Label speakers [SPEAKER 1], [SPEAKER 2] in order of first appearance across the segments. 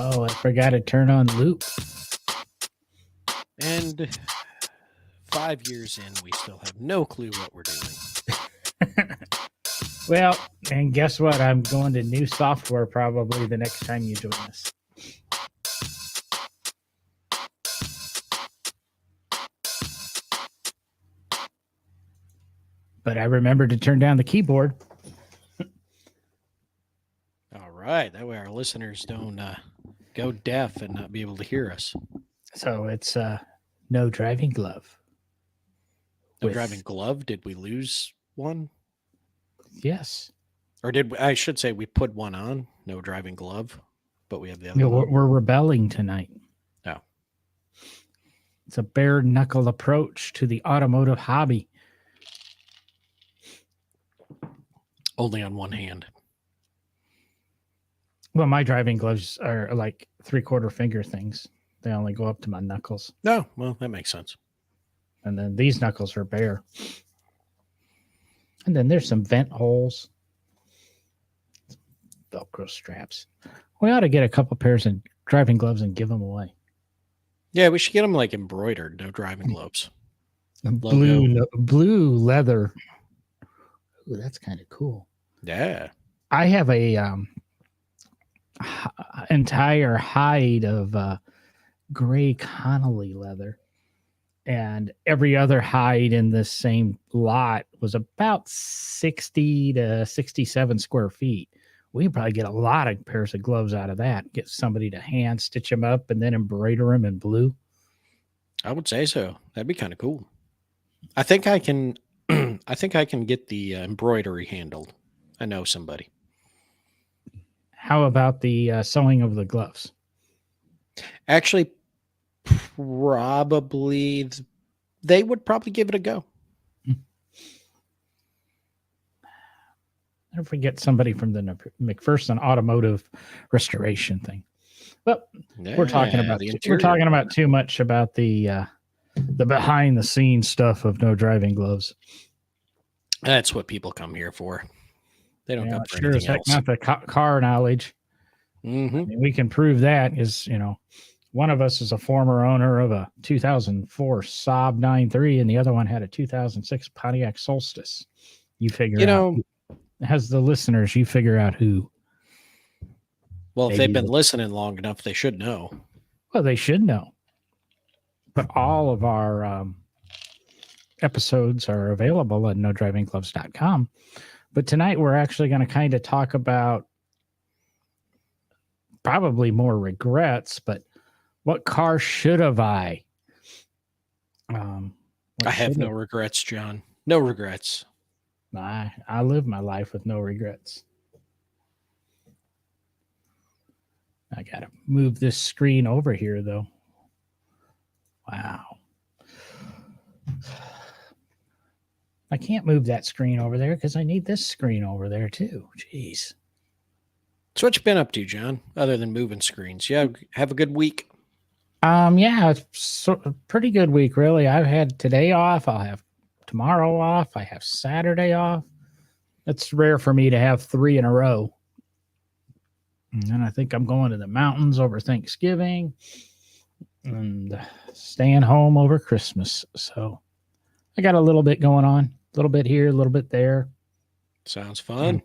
[SPEAKER 1] Oh, I forgot to turn on loop.
[SPEAKER 2] And 5 years in, we still have no clue what we're doing.
[SPEAKER 1] Well, and guess what? I'm going to new software probably the next time you join us. But I remembered to turn down the keyboard.
[SPEAKER 2] All right. That way our listeners don't go deaf and not be able to hear us.
[SPEAKER 1] So it's no driving glove.
[SPEAKER 2] No driving glove? Did we lose one?
[SPEAKER 1] Yes.
[SPEAKER 2] Or I should say we put one on, no driving glove, but we have the other
[SPEAKER 1] No,
[SPEAKER 2] one.
[SPEAKER 1] we're rebelling tonight.
[SPEAKER 2] Oh.
[SPEAKER 1] It's a bare knuckle approach to the automotive hobby.
[SPEAKER 2] Only on one hand.
[SPEAKER 1] Well, my driving gloves are like 3/4 finger things. They only go up to my knuckles.
[SPEAKER 2] No, well, that makes sense.
[SPEAKER 1] And then these knuckles are bare. And then there's some vent holes. Velcro straps. We ought to get a couple pairs of driving gloves and give them away.
[SPEAKER 2] Yeah, we should get them like embroidered, no driving gloves.
[SPEAKER 1] Blue leather. Ooh, that's kind of cool.
[SPEAKER 2] Yeah.
[SPEAKER 1] I have a entire hide of gray Connolly leather, and every other hide in this same lot was about 60 to 67 square feet. We could probably get a lot of pairs of gloves out of that. Get somebody to hand stitch them up and then embroider them in blue.
[SPEAKER 2] I would say so. That'd be kind of cool. I think I can. I think I can get the embroidery handled. I know somebody.
[SPEAKER 1] How about the sewing of the gloves?
[SPEAKER 2] Actually, probably they would probably give it a go.
[SPEAKER 1] I forget somebody from the McPherson Automotive Restoration thing. But
[SPEAKER 2] yeah,
[SPEAKER 1] we're talking about too much about the behind the scenes stuff of no driving gloves.
[SPEAKER 2] That's what people come here for. They don't come for
[SPEAKER 1] sure
[SPEAKER 2] anything else.
[SPEAKER 1] Not the car knowledge.
[SPEAKER 2] Mm-hmm.
[SPEAKER 1] I mean, we can prove that is, one of us is a former owner of a 2004 Saab 9.3 and the other one had a 2006 Pontiac Solstice. You figure out. As the listeners, you figure out who.
[SPEAKER 2] Well, if they've been listening long enough, they should know.
[SPEAKER 1] Well, they should know. But all of our episodes are available at nodrivinggloves.com. But tonight we're actually going to kind of talk about probably more regrets, but what car should have I?
[SPEAKER 2] I have no regrets, John. No regrets.
[SPEAKER 1] I live my life with no regrets. I got to move this screen over here, though. Wow. I can't move that screen over there because I need this screen over there, too. Jeez.
[SPEAKER 2] So what you been up to, John, other than moving screens? Yeah, have a good week.
[SPEAKER 1] Yeah, it's a pretty good week, really. I've had today off. I'll have tomorrow off. I have Saturday off. It's rare for me to have 3 in a row. And then I think I'm going to the mountains over Thanksgiving and staying home over Christmas. So I got a little bit going on, a little bit here, a little bit there.
[SPEAKER 2] Sounds fun.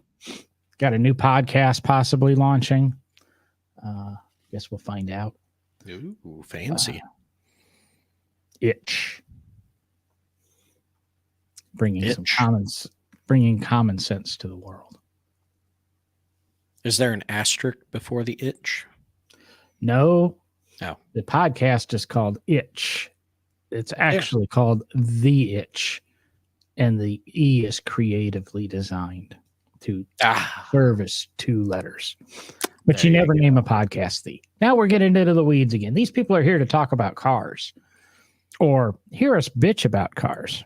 [SPEAKER 1] Got a new podcast possibly launching. Guess we'll find out.
[SPEAKER 2] Ooh, fancy.
[SPEAKER 1] Itch. Bringing common sense to the world.
[SPEAKER 2] Is there an asterisk before the itch?
[SPEAKER 1] No.
[SPEAKER 2] Oh.
[SPEAKER 1] The podcast is called Itch. It's actually called The Itch. And the E is creatively designed to service 2 letters. But you never name a podcast The. Now we're getting into the weeds again. These people are here to talk about cars or hear us bitch about cars.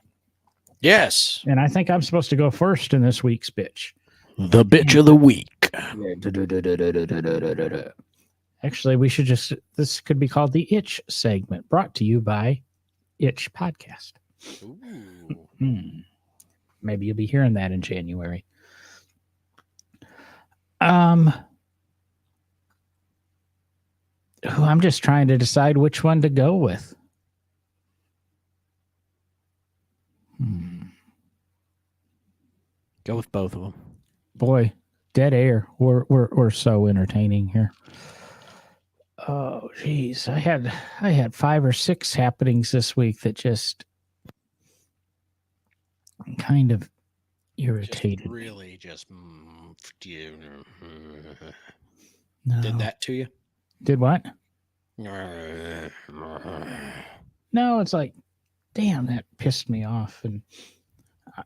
[SPEAKER 2] Yes.
[SPEAKER 1] And I think I'm supposed to go first in this week's bitch.
[SPEAKER 2] The bitch of the week.
[SPEAKER 1] Actually, this could be called the Itch segment, brought to you by Itch Podcast. Maybe you'll be hearing that in January. I'm just trying to decide which one to go with.
[SPEAKER 2] Go with both of them.
[SPEAKER 1] Boy, dead air. We're so entertaining here. Oh, geez, I had 5 or 6 happenings this week that just kind of irritated me.
[SPEAKER 2] Really just
[SPEAKER 1] No.
[SPEAKER 2] did that to you?
[SPEAKER 1] Did what? No, it's like, damn, that pissed me off. And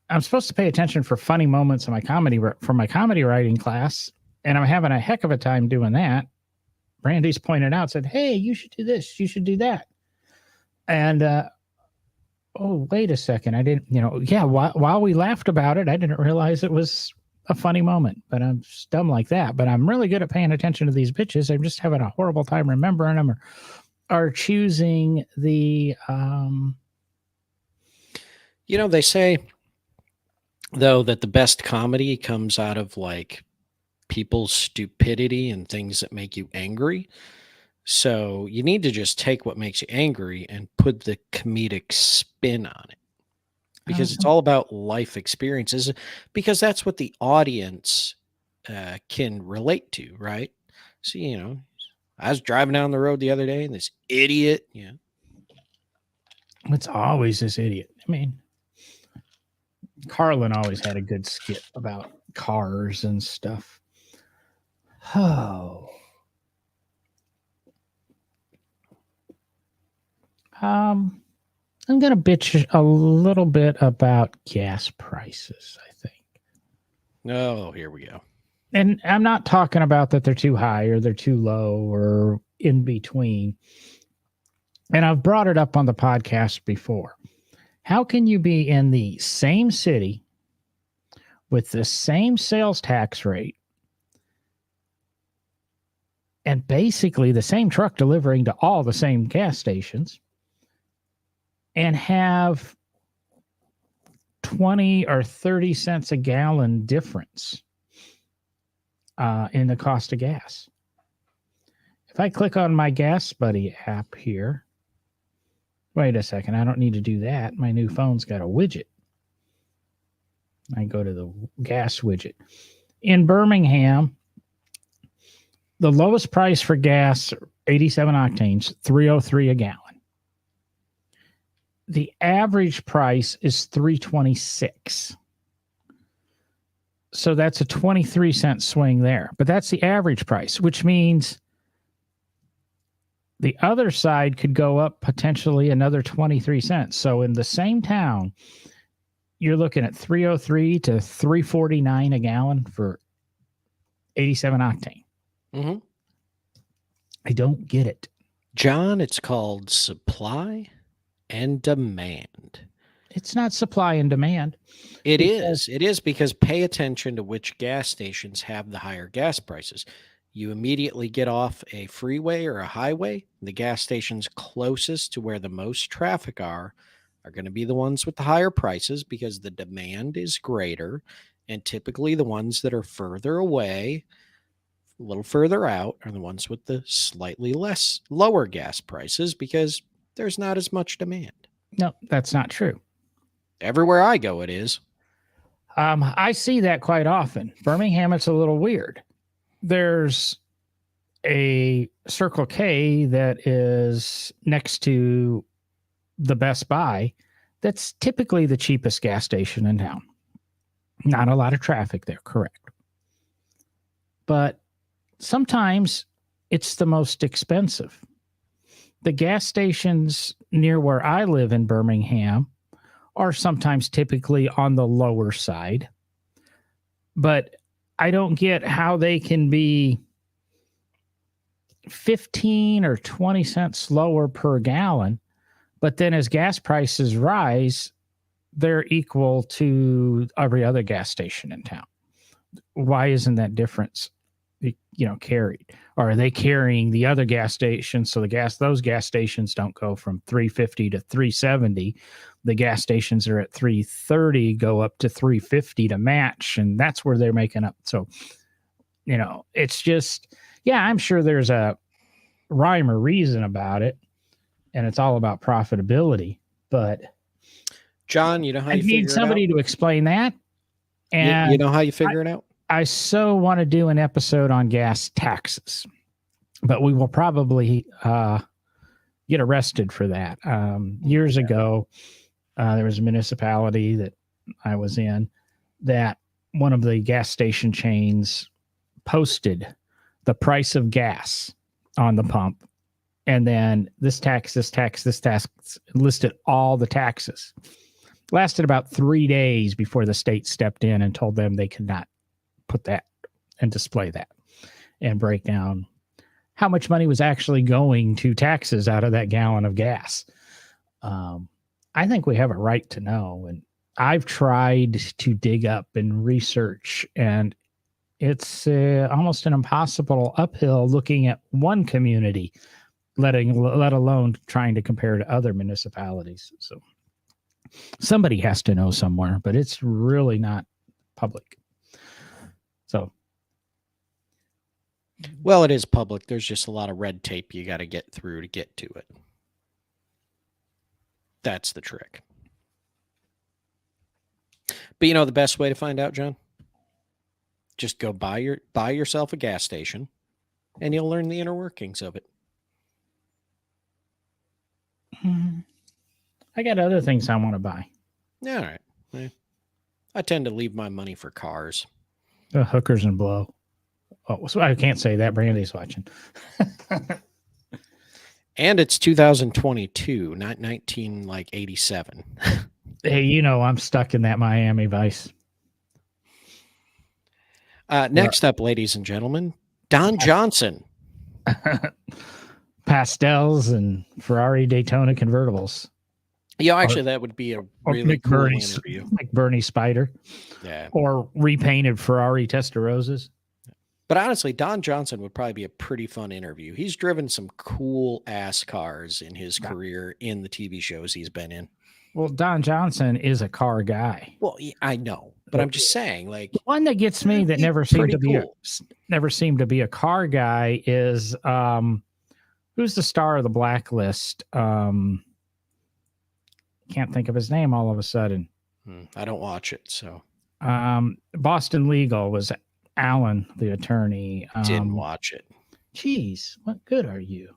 [SPEAKER 1] I'm supposed to pay attention for funny moments in my comedy writing class, and I'm having a heck of a time doing that. Brandy's pointed out, said, "Hey, you should do this, you should do that," and oh, wait a second, I didn't, while we laughed about it, I didn't realize it was a funny moment. But I'm dumb like that. But I'm really good at paying attention to these bitches. I'm just having a horrible time remembering them or choosing the.
[SPEAKER 2] They say though that the best comedy comes out of like people's stupidity and things that make you angry. So you need to just take what makes you angry and put the comedic spin on it, because it's all about life experiences, because that's what the audience can relate to, right? So, I was driving down the road the other day and this idiot,
[SPEAKER 1] It's always this idiot. I mean, Carlin always had a good skit about cars and stuff. Oh. I'm going to bitch a little bit about gas prices, I think.
[SPEAKER 2] Oh, here we go.
[SPEAKER 1] And I'm not talking about that they're too high or they're too low or in between. And I've brought it up on the podcast before. How can you be in the same city with the same sales tax rate and basically the same truck delivering to all the same gas stations and have 20 or 30 cents a gallon difference in the cost of gas? If I click on my Gas Buddy app here, wait a second, I don't need to do that. My new phone's got a widget. I go to the gas widget. In Birmingham, the lowest price for gas, 87 octanes, $3.03 a gallon. The average price is $3.26. So that's a 23-cent swing there. But that's the average price, which means the other side could go up potentially another 23 cents. So in the same town, you're looking at $3.03 to $3.49 a gallon for 87 octane.
[SPEAKER 2] Mm-hmm.
[SPEAKER 1] I don't get it.
[SPEAKER 2] John, it's called supply and demand.
[SPEAKER 1] It's not supply and demand.
[SPEAKER 2] It is because pay attention to which gas stations have the higher gas prices. You immediately get off a freeway or a highway. The gas stations closest to where the most traffic are going to be the ones with the higher prices because the demand is greater. And typically the ones that are further away, a little further out, are the ones with the slightly lower gas prices because there's not as much demand.
[SPEAKER 1] No, that's not true.
[SPEAKER 2] Everywhere I go, it is.
[SPEAKER 1] I see that quite often. Birmingham, it's a little weird. There's a Circle K that is next to the Best Buy. That's typically the cheapest gas station in town. Not a lot of traffic there, correct. But sometimes it's the most expensive. The gas stations near where I live in Birmingham are sometimes typically on the lower side. But I don't get how they can be 15 or 20 cents lower per gallon, but then as gas prices rise, they're equal to every other gas station in town. Why isn't that difference, carried? Or are they carrying the other gas stations? So those gas stations don't go from $3.50 to $3.70. The gas stations are at $3.30, go up to $3.50 to match, and that's where they're making up. So, it's just, I'm sure there's a rhyme or reason about it, and it's all about profitability. But
[SPEAKER 2] John, you know how
[SPEAKER 1] I
[SPEAKER 2] you
[SPEAKER 1] need
[SPEAKER 2] figure
[SPEAKER 1] somebody
[SPEAKER 2] it out?
[SPEAKER 1] to explain that.
[SPEAKER 2] You
[SPEAKER 1] And
[SPEAKER 2] know how you figure it out?
[SPEAKER 1] I so want to do an episode on gas taxes, but we will probably get arrested for that. Years ago, there was a municipality that I was in that one of the gas station chains posted the price of gas on the pump, and then this tax, listed all the taxes. Lasted about 3 days before the state stepped in and told them they could not put that and display that and break down how much money was actually going to taxes out of that gallon of gas. I think we have a right to know. And I've tried to dig up and research, and it's almost an impossible uphill looking at one community, let alone trying to compare to other municipalities. So somebody has to know somewhere, but it's really not public. So,
[SPEAKER 2] well, it is public. There's just a lot of red tape you got to get through to get to it. That's the trick. But you know the best way to find out, John? Just go buy yourself a gas station, and you'll learn the inner workings of it.
[SPEAKER 1] I got other things I want to buy.
[SPEAKER 2] All right. Yeah. I tend to leave my money for cars.
[SPEAKER 1] Hookers and blow. Oh, so I can't say that. Brandy's watching.
[SPEAKER 2] And it's 2022, not 1987.
[SPEAKER 1] Hey, you know I'm stuck in that Miami Vice.
[SPEAKER 2] Next up, ladies and gentlemen, Don Johnson.
[SPEAKER 1] Pastels and Ferrari Daytona convertibles.
[SPEAKER 2] Yeah, actually, that would be a really cool interview.
[SPEAKER 1] Like Bernie Spider.
[SPEAKER 2] Yeah.
[SPEAKER 1] Or repainted Ferrari Testarossas.
[SPEAKER 2] But honestly, Don Johnson would probably be a pretty fun interview. He's driven some cool ass cars in his career in the TV shows he's been in.
[SPEAKER 1] Well, Don Johnson is a car guy.
[SPEAKER 2] Well, I know, but I'm just saying, like,
[SPEAKER 1] the one that gets me that never seemed to be a car guy is who's the star of The Blacklist? Can't think of his name all of a sudden.
[SPEAKER 2] I don't watch it, so.
[SPEAKER 1] Boston Legal was Alan, the attorney.
[SPEAKER 2] Didn't watch it.
[SPEAKER 1] Geez, what good are you?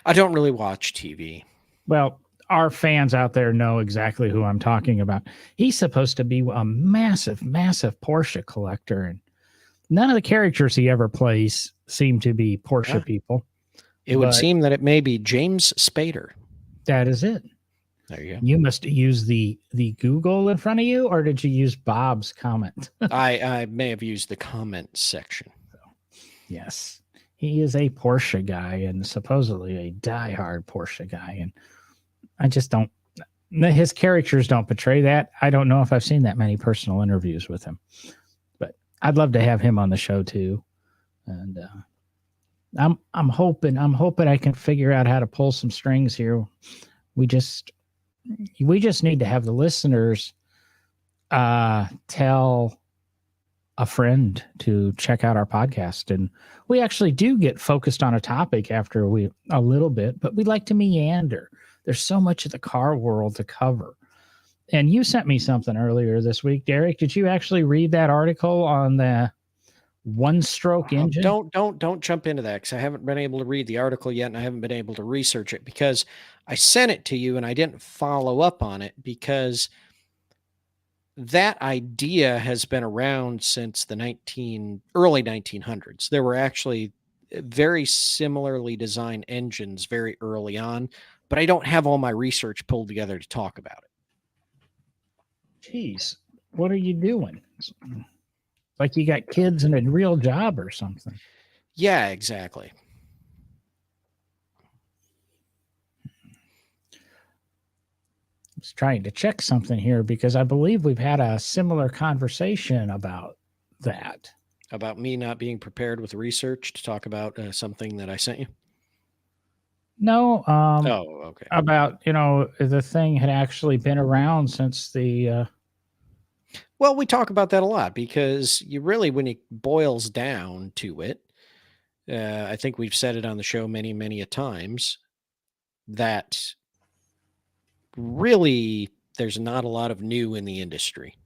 [SPEAKER 2] I don't really watch TV.
[SPEAKER 1] Well, our fans out there know exactly who I'm talking about. He's supposed to be a massive, massive Porsche collector, and none of the characters he ever plays seem to be Porsche people.
[SPEAKER 2] It would seem that it may be James Spader.
[SPEAKER 1] That is it.
[SPEAKER 2] There you go.
[SPEAKER 1] You must use the Google in front of you, or did you use Bob's comment?
[SPEAKER 2] I may have used the comment section.
[SPEAKER 1] Yes. He is a Porsche guy and supposedly a diehard Porsche guy. And I just don't, his characters don't portray that. I don't know if I've seen that many personal interviews with him, but I'd love to have him on the show too. And I'm hoping I can figure out how to pull some strings here. We just need to have the listeners tell a friend to check out our podcast. And we actually do get focused on a topic after a little bit, but we like to meander. There's so much of the car world to cover. And you sent me something earlier this week, Derek. Did you actually read that article on the one-stroke engine?
[SPEAKER 2] Don't jump into that, because I haven't been able to read the article yet, and I haven't been able to research it because I sent it to you and I didn't follow up on it, because that idea has been around since the early 1900s. There were actually very similarly designed engines very early on, but I don't have all my research pulled together to talk about it.
[SPEAKER 1] Jeez, what are you doing? Like you got kids and a real job or something.
[SPEAKER 2] Yeah, exactly.
[SPEAKER 1] I was trying to check something here because I believe we've had a similar conversation about that.
[SPEAKER 2] About me not being prepared with research to talk about something that I sent you?
[SPEAKER 1] No.
[SPEAKER 2] Oh, okay.
[SPEAKER 1] About, the thing had actually been around since the...
[SPEAKER 2] Well, we talk about that a lot because you really, when it boils down to it, I think we've said it on the show many, many a times that really there's not a lot of new in the industry.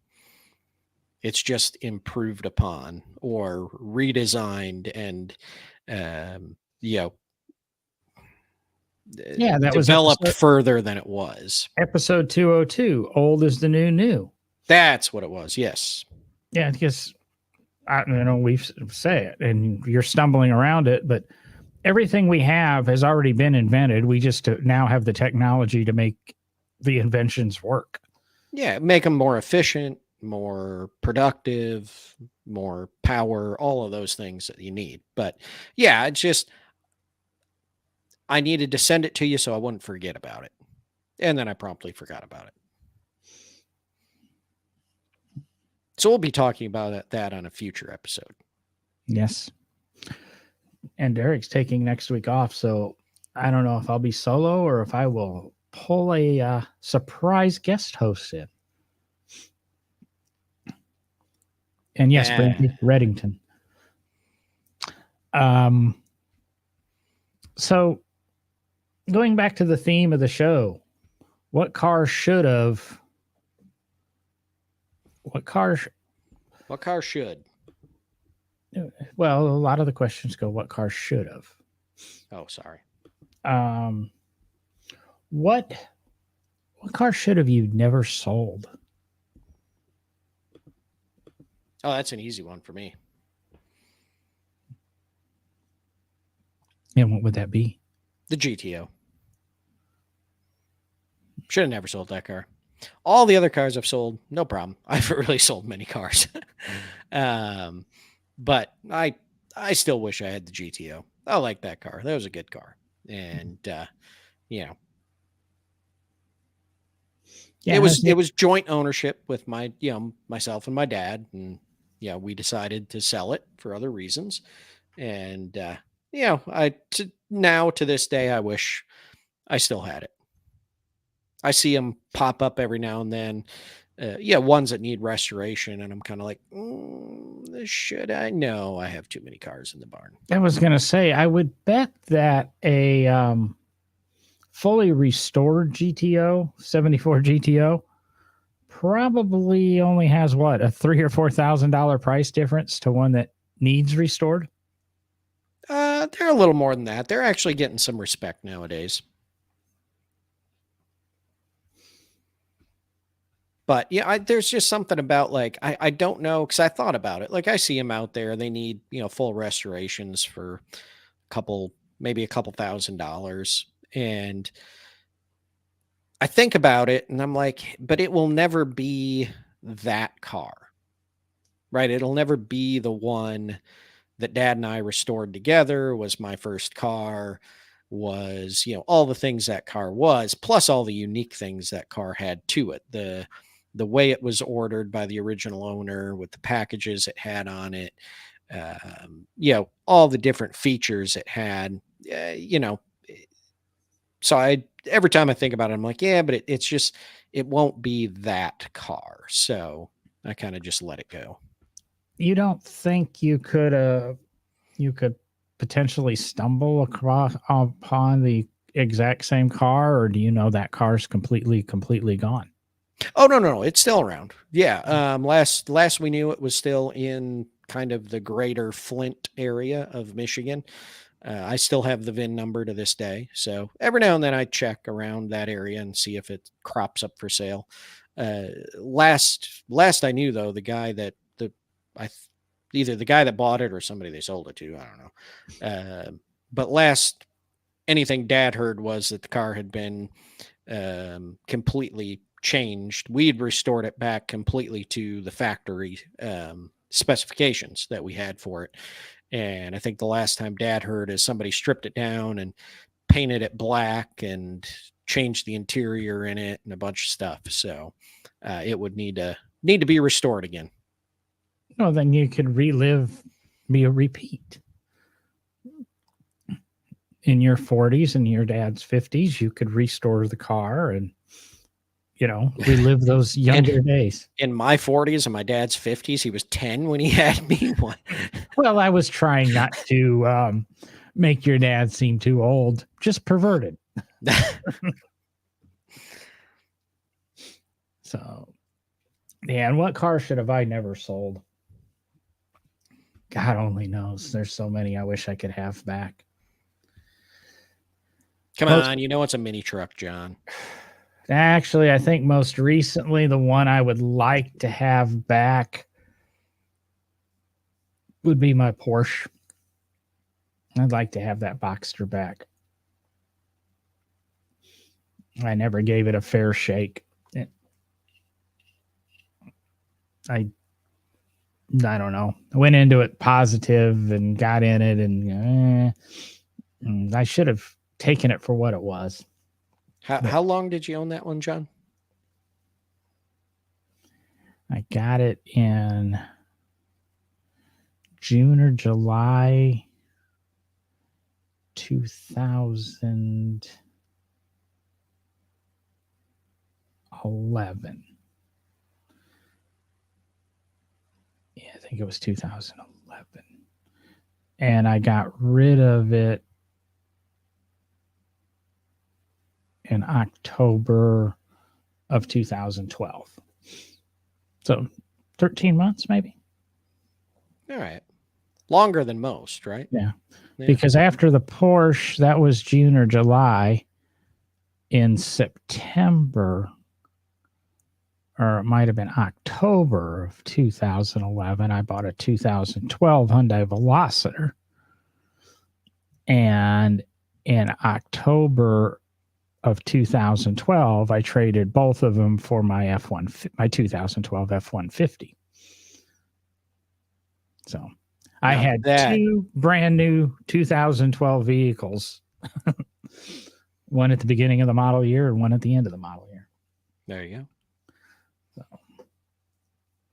[SPEAKER 2] It's just improved upon or redesigned and, you know,
[SPEAKER 1] Yeah, that was
[SPEAKER 2] developed further than it was.
[SPEAKER 1] episode 202. Old is the new.
[SPEAKER 2] That's what it was. Yes.
[SPEAKER 1] Yeah, because we say it, and you're stumbling around it, but everything we have has already been invented. We just now have the technology to make the inventions work.
[SPEAKER 2] Yeah, make them more efficient, more productive, more power, all of those things that you need. But yeah, it's just I needed to send it to you so I wouldn't forget about it. And then I promptly forgot about it. So we'll be talking about that on a future episode.
[SPEAKER 1] Yes. And Derek's taking next week off, so I don't know if I'll be solo or if I will pull a surprise guest host in. And yes, Brandy Reddington. So going back to the theme of the show, what car should? Well, a lot of the questions go, what car should have?
[SPEAKER 2] Oh, sorry.
[SPEAKER 1] What car should have you never sold?
[SPEAKER 2] Oh, that's an easy one for me.
[SPEAKER 1] And what would that be?
[SPEAKER 2] The GTO. Should have never sold that car. All the other cars I've sold, no problem. I've really sold many cars. But I still wish I had the GTO. I like that car. That was a good car. And, you know, yeah, it was joint ownership with myself and my dad. And, we decided to sell it for other reasons. And, now to this day, I wish I still had it. I see them pop up every now and then. Ones that need restoration, and I'm kind of like, should I? No, I have too many cars in the barn.
[SPEAKER 1] I was going to say, I would bet that a fully restored GTO, 74 GTO, probably only has what, a $3,000 or $4,000 price difference to one that needs restored.
[SPEAKER 2] They're a little more than that. They're actually getting some respect nowadays. But yeah, there's just something about like, I don't know, because I thought about it. Like I see them out there, they need, full restorations for maybe a couple $1,000. And I think about it and I'm like, but it will never be that car, right? It'll never be the one that Dad and I restored together, was my first car, was, all the things that car was, plus all the unique things that car had to it. The way it was ordered by the original owner with the packages it had on it, all the different features it had, So every time I think about it, I'm like, yeah, but it's just, it won't be that car. So I kind of just let it go.
[SPEAKER 1] You don't think you could potentially stumble upon the exact same car, or do you know that car's completely gone?
[SPEAKER 2] Oh, no. It's still around. Yeah. Last we knew, it was still in kind of the greater Flint area of Michigan. I still have the VIN number to this day. So every now and then I check around that area and see if it crops up for sale. Last I knew though, the guy that either the guy that bought it or somebody they sold it to, I don't know. But last anything Dad heard was that the car had been completely changed. We'd restored it back completely to the factory specifications that we had for it. And I think the last time Dad heard is somebody stripped it down and painted it black and changed the interior in it and a bunch of stuff. So it would need to be restored again.
[SPEAKER 1] Well, then you could be a repeat. In your 40s and your dad's 50s, you could restore the car and relive those younger days.
[SPEAKER 2] In my 40s and my dad's 50s, he was 10 when he had me. What?
[SPEAKER 1] Well, I was trying not to make your dad seem too old, just perverted. So, yeah, and what car should have I never sold? God only knows. There's so many I wish I could have back.
[SPEAKER 2] Come on, you know it's a mini truck, John.
[SPEAKER 1] Actually, I think most recently the one I would like to have back would be my Porsche. I'd like to have that Boxster back. I never gave it a fair shake. I don't know. I went into it positive and got in it, and I should have taken it for what it was.
[SPEAKER 2] How long did you own that one, John?
[SPEAKER 1] I got it in June or July 2011. Yeah, I think it was 2011. And I got rid of it in October of 2012. So 13 months, maybe.
[SPEAKER 2] All right. Longer than most, right?
[SPEAKER 1] Yeah. Because after the Porsche, that was June or July. In September, or it might have been October of 2011, I bought a 2012 Hyundai Velociter. And in October of 2012, I traded both of them for my my 2012 F-150. So I had two brand new 2012 vehicles, one at the beginning of the model year and one at the end of the model year.
[SPEAKER 2] There you go.
[SPEAKER 1] So,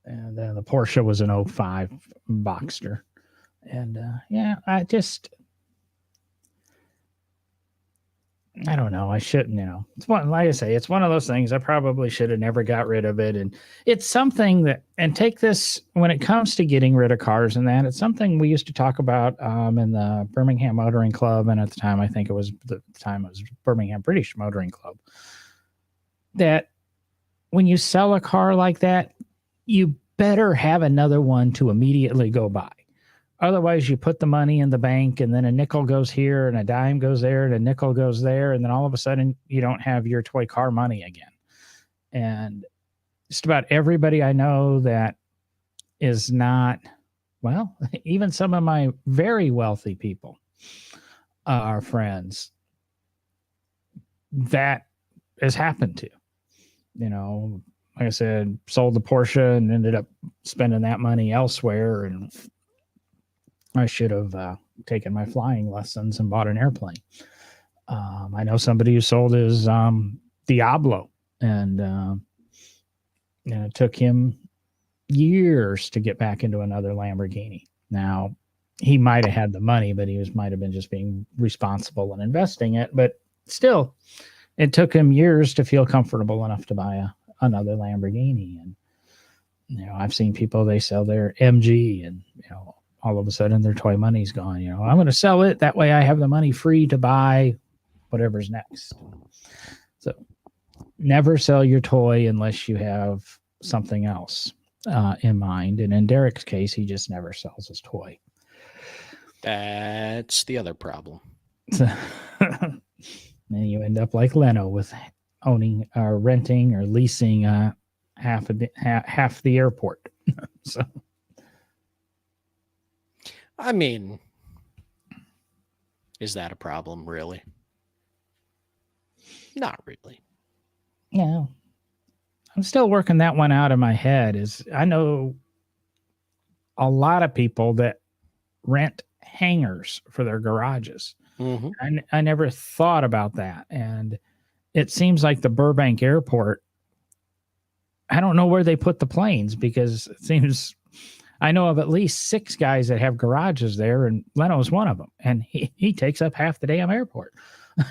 [SPEAKER 1] and then the Porsche was an 05 Boxster. And I don't know. I shouldn't, it's like I say, it's one of those things. I probably should have never got rid of it. And it's something that, and take this when it comes to getting rid of cars and that, it's something we used to talk about in the Birmingham Motoring Club. And at the time, I think it was Birmingham British Motoring Club, that when you sell a car like that, you better have another one to immediately go buy. Otherwise, you put the money in the bank and then a nickel goes here and a dime goes there and a nickel goes there. And then all of a sudden you don't have your toy car money again. And just about everybody I know that is not, well, even some of my very wealthy people are friends that has happened to, like I said, sold the Porsche and ended up spending that money elsewhere. And I should have taken my flying lessons and bought an airplane. I know somebody who sold his Diablo, and it took him years to get back into another Lamborghini. Now, he might have had the money, but he might have been just being responsible and investing it. But still, it took him years to feel comfortable enough to buy another Lamborghini. And I've seen people, they sell their MG, and all of a sudden their toy money's gone. I'm going to sell it. That way I have the money free to buy whatever's next. So never sell your toy unless you have something else in mind. And in Derek's case, he just never sells his toy.
[SPEAKER 2] That's the other problem.
[SPEAKER 1] Then you end up like Leno with owning or renting or leasing half the airport. So.
[SPEAKER 2] I mean, is that a problem, really? Not really.
[SPEAKER 1] Yeah. I'm still working that one out in my head. I know a lot of people that rent hangars for their garages.
[SPEAKER 2] Mm-hmm.
[SPEAKER 1] I never thought about that. And it seems like the Burbank airport, I don't know where they put the planes, because it seems... I know of at least 6 guys that have garages there, and Leno's one of them. And he takes up half the damn airport.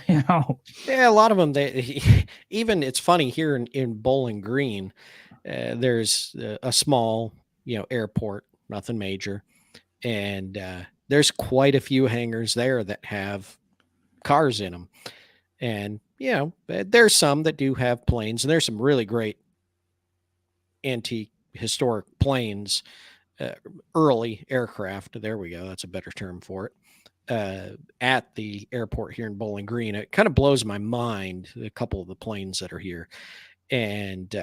[SPEAKER 1] You know,
[SPEAKER 2] Yeah, a lot of them. They even it's funny here in Bowling Green. There's a small, airport, nothing major, and there's quite a few hangars there that have cars in them. And there's some that do have planes, and there's some really great antique historic planes, uh, early aircraft. There we go. That's a better term for it. At the airport here in Bowling Green, it kind of blows my mind, a couple of the planes that are here. And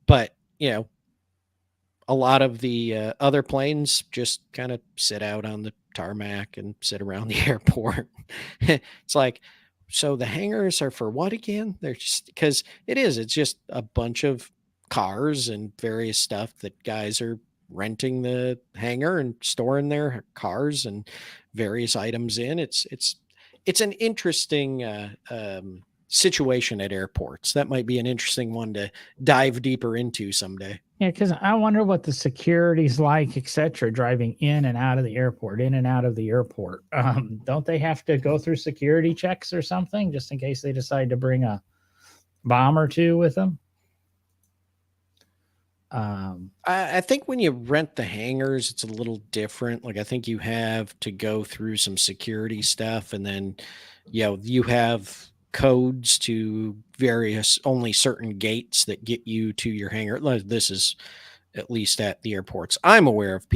[SPEAKER 2] but a lot of the other planes just kind of sit out on the tarmac and sit around the airport. It's like, so the hangars are for what again? They're just because it's just a bunch of cars and various stuff that guys are renting the hangar and storing their cars and various items in. It's an interesting situation at airports. That might be an interesting one to dive deeper into someday.
[SPEAKER 1] yeah, because I wonder what the security's like, et cetera, driving in and out of the airport, in and out of the airport. Don't they have to go through security checks or something just in case they decide to bring a bomb or two with them? Um,
[SPEAKER 2] I think when you rent the hangars, it's a little different. Like I think you have to go through some security stuff, and then you have codes to various only certain gates that get you to your hangar. This is at least at the airports. I'm aware of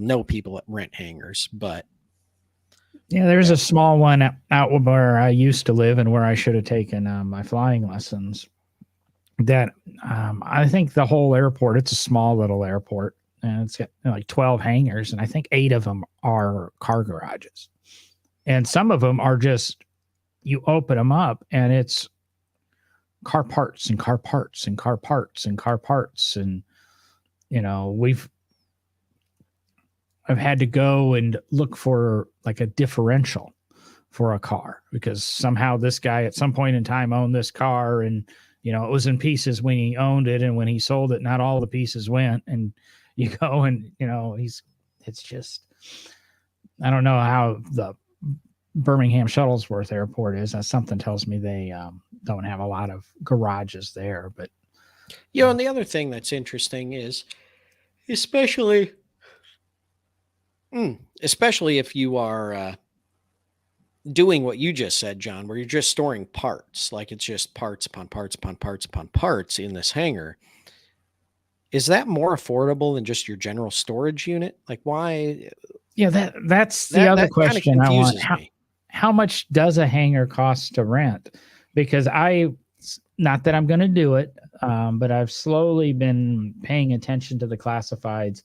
[SPEAKER 2] know people that rent hangars, but
[SPEAKER 1] yeah, there's
[SPEAKER 2] yeah.
[SPEAKER 1] a small one out where I used to live and where I should have taken my flying lessons. That I think the whole airport, it's a small little airport, and it's got like 12 hangars, and I think 8 of them are car garages. And some of them are just, you open them up and it's car parts and car parts and car parts and car parts. And, I've had to go and look for like a differential for a car because somehow this guy at some point in time owned this car, and it was in pieces when he owned it, and when he sold it not all the pieces went. And you go and it's just, I don't know how the Birmingham Shuttlesworth Airport is. Something tells me they don't have a lot of garages there. But
[SPEAKER 2] And the other thing that's interesting is, especially especially if you are doing what you just said, John, where you're just storing parts, like it's just parts upon parts upon parts upon parts in this hangar. Is that more affordable than just your general storage unit? Like, why?
[SPEAKER 1] yeah, that's the other
[SPEAKER 2] That kind of
[SPEAKER 1] question I want.
[SPEAKER 2] confuses me.
[SPEAKER 1] How much does a hangar cost to rent? Because not that I'm going to do it, but I've slowly been paying attention to the classifieds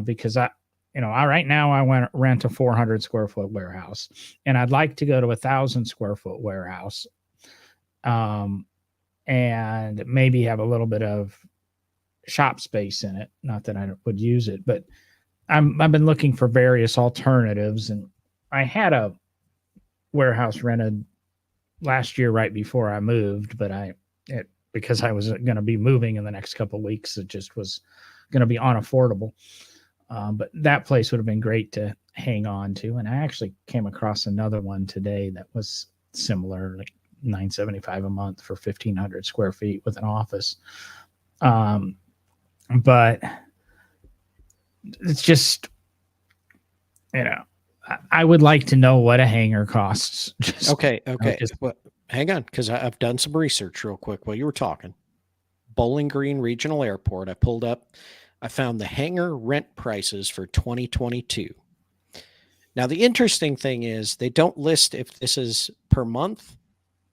[SPEAKER 1] because right now I want to rent a 400 square foot warehouse, and I'd like to go to 1,000 square foot warehouse, and maybe have a little bit of shop space in it. Not that I would use it, but I've been looking for various alternatives, and I had a warehouse rented last year right before I moved, but because I was going to be moving in the next couple of weeks, it just was going to be unaffordable. But that place would have been great to hang on to. And I actually came across another one today that was similar, like $975 a month for 1,500 square feet with an office. But it's just, I would like to know what a hangar costs.
[SPEAKER 2] Okay. Well, hang on, because I've done some research real quick while you were talking. Bowling Green Regional Airport. I found the hangar rent prices for 2022. Now, the interesting thing is they don't list if this is per month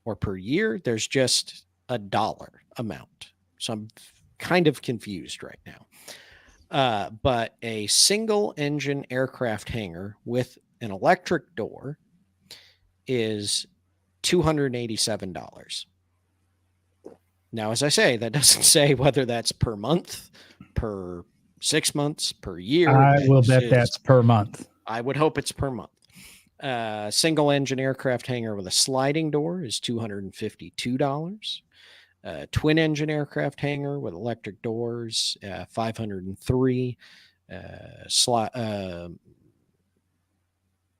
[SPEAKER 2] or per year. There's just a dollar amount. So I'm kind of confused right now. But a single engine aircraft hangar with an electric door is $287. Now, as I say, that doesn't say whether that's per month, per 6 months, per year.
[SPEAKER 1] I will bet that's per month.
[SPEAKER 2] I would hope it's per month. Single engine aircraft hangar with a sliding door is $252. Twin engine aircraft hangar with electric doors, $503.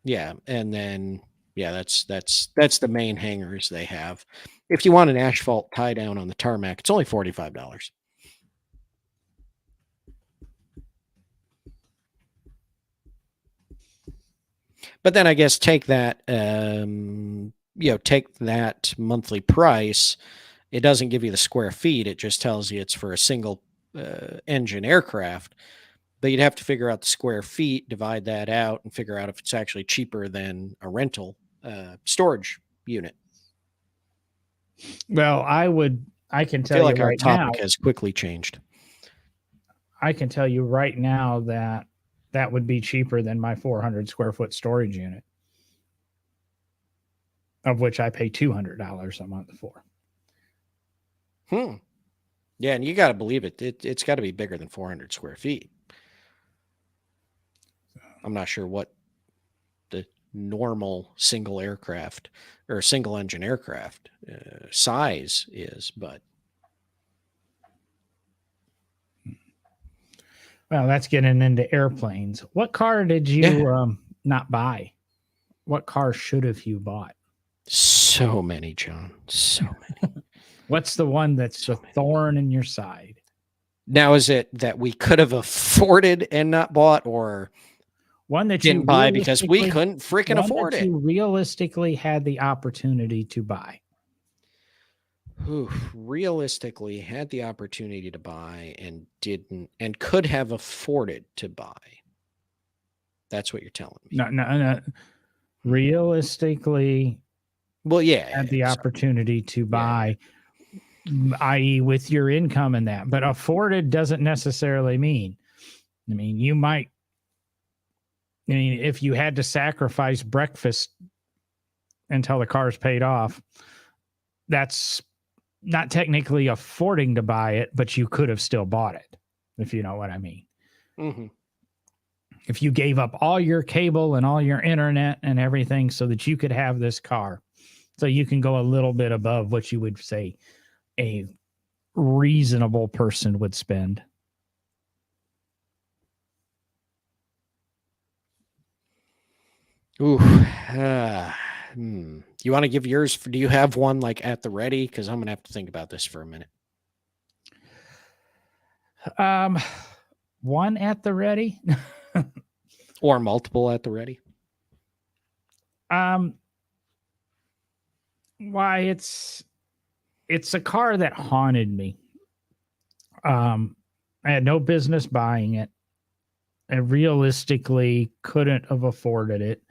[SPEAKER 2] Yeah, and then Yeah, that's the main hangers they have. If you want an asphalt tie down on the tarmac, it's only $45. But then I guess take that, take that monthly price. It doesn't give you the square feet. It just tells you it's for a single engine aircraft. But you'd have to figure out the square feet, divide that out, and figure out if it's actually cheaper than a rental storage unit.
[SPEAKER 1] Well, I can tell
[SPEAKER 2] feel
[SPEAKER 1] you
[SPEAKER 2] like our
[SPEAKER 1] right now,
[SPEAKER 2] topic has quickly changed.
[SPEAKER 1] I can tell you right now that that would be cheaper than my 400 square foot storage unit, of which I pay $200 a month for.
[SPEAKER 2] Yeah, and you got to believe it. It's got to be bigger than 400 square feet. I'm not sure what the normal single aircraft or single engine aircraft size is, but.
[SPEAKER 1] Well, that's getting into airplanes. What car did you not buy? What car should have you bought?
[SPEAKER 2] So many, John. So many.
[SPEAKER 1] What's the one that's a thorn in your side?
[SPEAKER 2] Now, is it that we could have afforded and not bought, or
[SPEAKER 1] one that
[SPEAKER 2] didn't
[SPEAKER 1] you
[SPEAKER 2] buy because we couldn't freaking afford it?
[SPEAKER 1] You realistically had the opportunity to buy.
[SPEAKER 2] Who realistically had the opportunity to buy and didn't, and could have afforded to buy. That's what you're telling me.
[SPEAKER 1] No. Realistically,
[SPEAKER 2] well, yeah,
[SPEAKER 1] had the opportunity to buy, i.e., with your income and that. But afforded doesn't necessarily mean. I mean, you might. I mean, if you had to sacrifice breakfast until the car's paid off, that's not technically affording to buy it, but you could have still bought it, if you know what I mean.
[SPEAKER 2] Mm-hmm.
[SPEAKER 1] If you gave up all your cable and all your internet and everything so that you could have this car, so you can go a little bit above what you would say a reasonable person would spend.
[SPEAKER 2] Ooh. You want to give yours? Do you have one like at the ready? Because I'm going to have to think about this for a minute.
[SPEAKER 1] One at the ready?
[SPEAKER 2] Or multiple at the ready?
[SPEAKER 1] Why, it's a car that haunted me. I had no business buying it. I realistically couldn't have afforded it,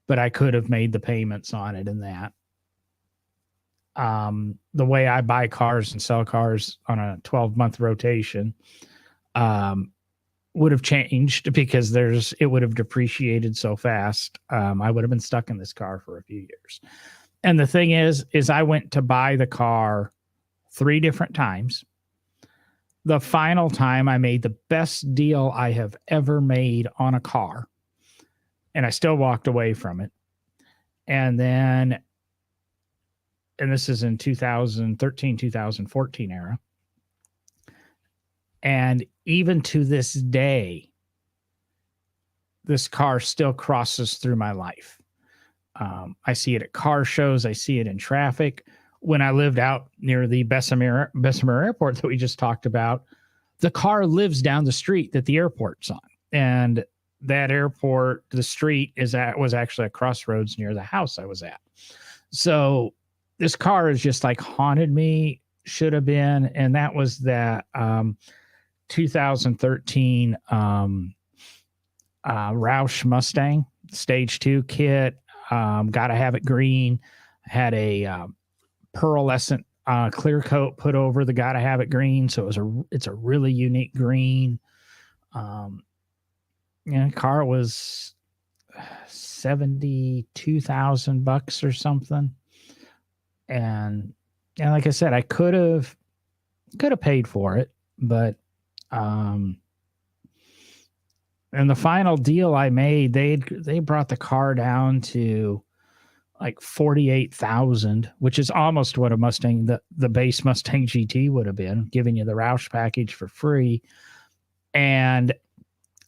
[SPEAKER 1] but I could have made the payments on it and that. The way I buy cars and sell cars on a 12-month rotation would have changed because it would have depreciated so fast. I would have been stuck in this car for a few years. And the thing is I went to buy the car 3 different times. The final time I made the best deal I have ever made on a car, and I still walked away from it. And this is in 2013, 2014 era. And even to this day, this car still crosses through my life. I see it at car shows. I see it in traffic. When I lived out near the Bessemer Airport that we just talked about, the car lives down the street that the airport's on. And that airport, the street was actually a crossroads near the house I was at. So this car is just like haunted me, should have been. And that was that 2013 Roush Mustang Stage 2 kit. Gotta have it green. Had a pearlescent clear coat put over the gotta have it green. So it's a really unique green. Car was $72,000 or something. And like I said, I could have paid for it, but and the final deal I made, they brought the car down to like 48,000, which is almost what a Mustang, the base Mustang GT would have been, giving you the Roush package for free. And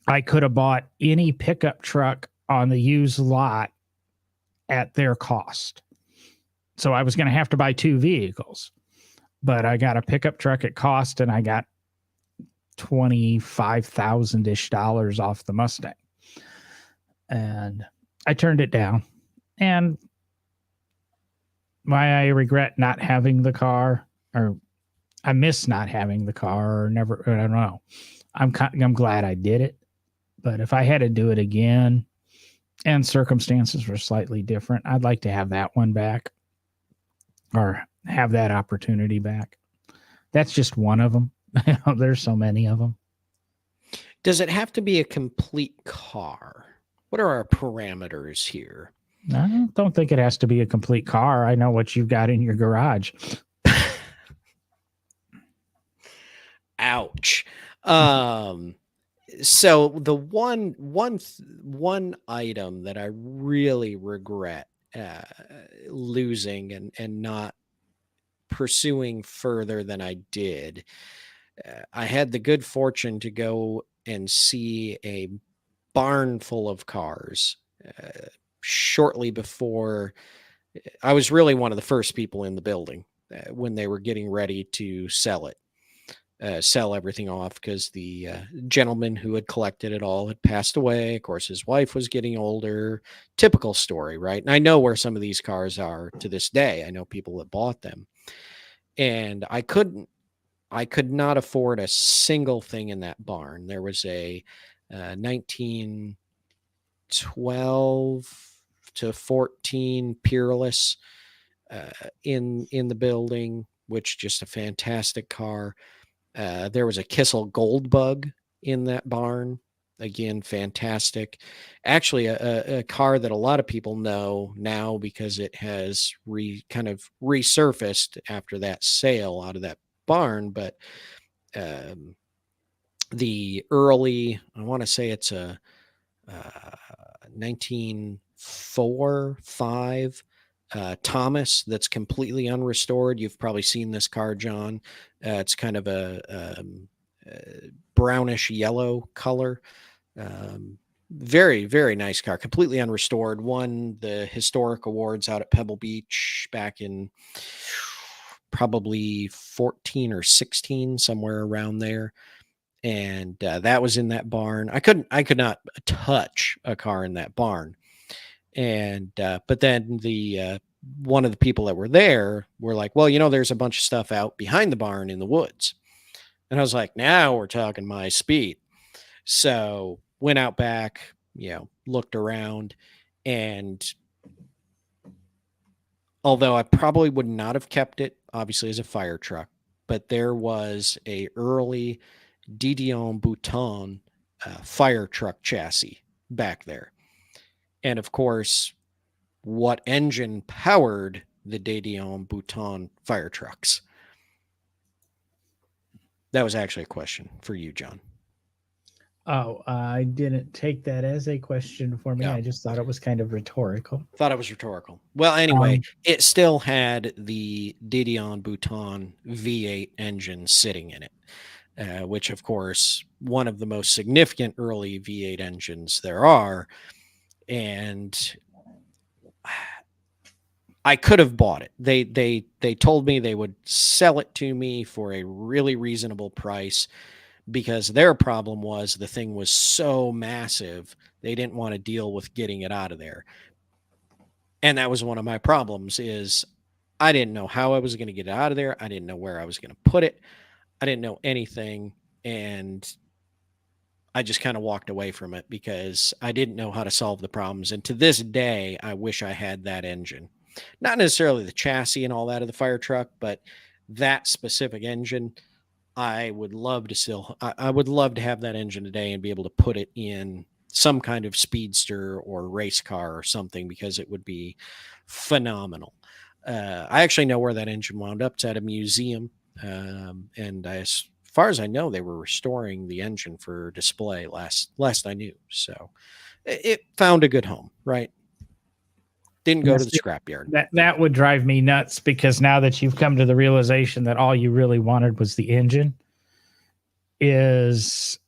[SPEAKER 1] I could have bought any pickup truck on the used lot at their cost. So I was going to have to buy 2 vehicles, but I got a pickup truck at cost and I got $25,000-ish off the Mustang. And I turned it down. And why I regret not having the car, or I miss not having the car, or never, I don't know. I'm glad I did it. But if I had to do it again and circumstances were slightly different, I'd like to have that one back, or have that opportunity back. That's just one of them. There's so many of them.
[SPEAKER 2] Does it have to be a complete car? What are our parameters here?
[SPEAKER 1] I don't think it has to be a complete car. I know what you've got in your garage.
[SPEAKER 2] Ouch. So the one item that I really regret losing and not pursuing further than I did, I had the good fortune to go and see a barn full of cars shortly before. I was really one of the first people in the building when they were getting ready to sell it. Sell everything off, because the gentleman who had collected it all had passed away. Of course, his wife was getting older. Typical story, right? And I know where some of these cars are to this day. I know people that bought them, and I could not afford a single thing in that barn. There was a 1912 to 14 Peerless in the building, which just a fantastic car. There was a Kissel Goldbug in that barn. Again, fantastic. Actually, a car that a lot of people know now because it has kind of resurfaced after that sale out of that barn. But the early, I want to say it's a 1904-5 Thomas that's completely unrestored. You've probably seen this car, John. It's kind of a brownish yellow color. Very, very nice car, completely unrestored. Won the historic awards out at Pebble Beach back in probably 14 or 16, somewhere around there. And that was in that barn. I could not touch a car in that barn. And but then the one of the people that were there were like, well, there's a bunch of stuff out behind the barn in the woods. And I was like, now we're talking my speed. So went out back, looked around, and although I probably would not have kept it, obviously, as a fire truck, but there was a early Didion Bouton fire truck chassis back there. And of course, what engine powered the Didion Bouton fire trucks? That was actually a question for you, John.
[SPEAKER 1] Oh, I didn't take that as a question for me.
[SPEAKER 2] Yeah.
[SPEAKER 1] I just thought it was kind of rhetorical.
[SPEAKER 2] Thought it was rhetorical. Well, anyway, it still had the Didion Bouton V8 engine sitting in it, which, of course, one of the most significant early V8 engines there are. And I could have bought it. They told me they would sell it to me for a really reasonable price, because their problem was the thing was so massive, they didn't want to deal with getting it out of there. And that was one of my problems, is I didn't know how I was going to get it out of there. I didn't know where I was going to put it. I didn't know anything. And I just kind of walked away from it because I didn't know how to solve the problems. And to this day, I wish I had that engine. Not necessarily the chassis and all that of the fire truck, but that specific engine. I would love to I would love to have that engine today and be able to put it in some kind of speedster or race car or something, because it would be phenomenal. I actually know where that engine wound up. It's at a museum. And as far as I know, they were restoring the engine for display last I knew. So it found a good home, right? Didn't go to the scrapyard.
[SPEAKER 1] That would drive me nuts, because now that you've come to the realization that all you really wanted was the engine, is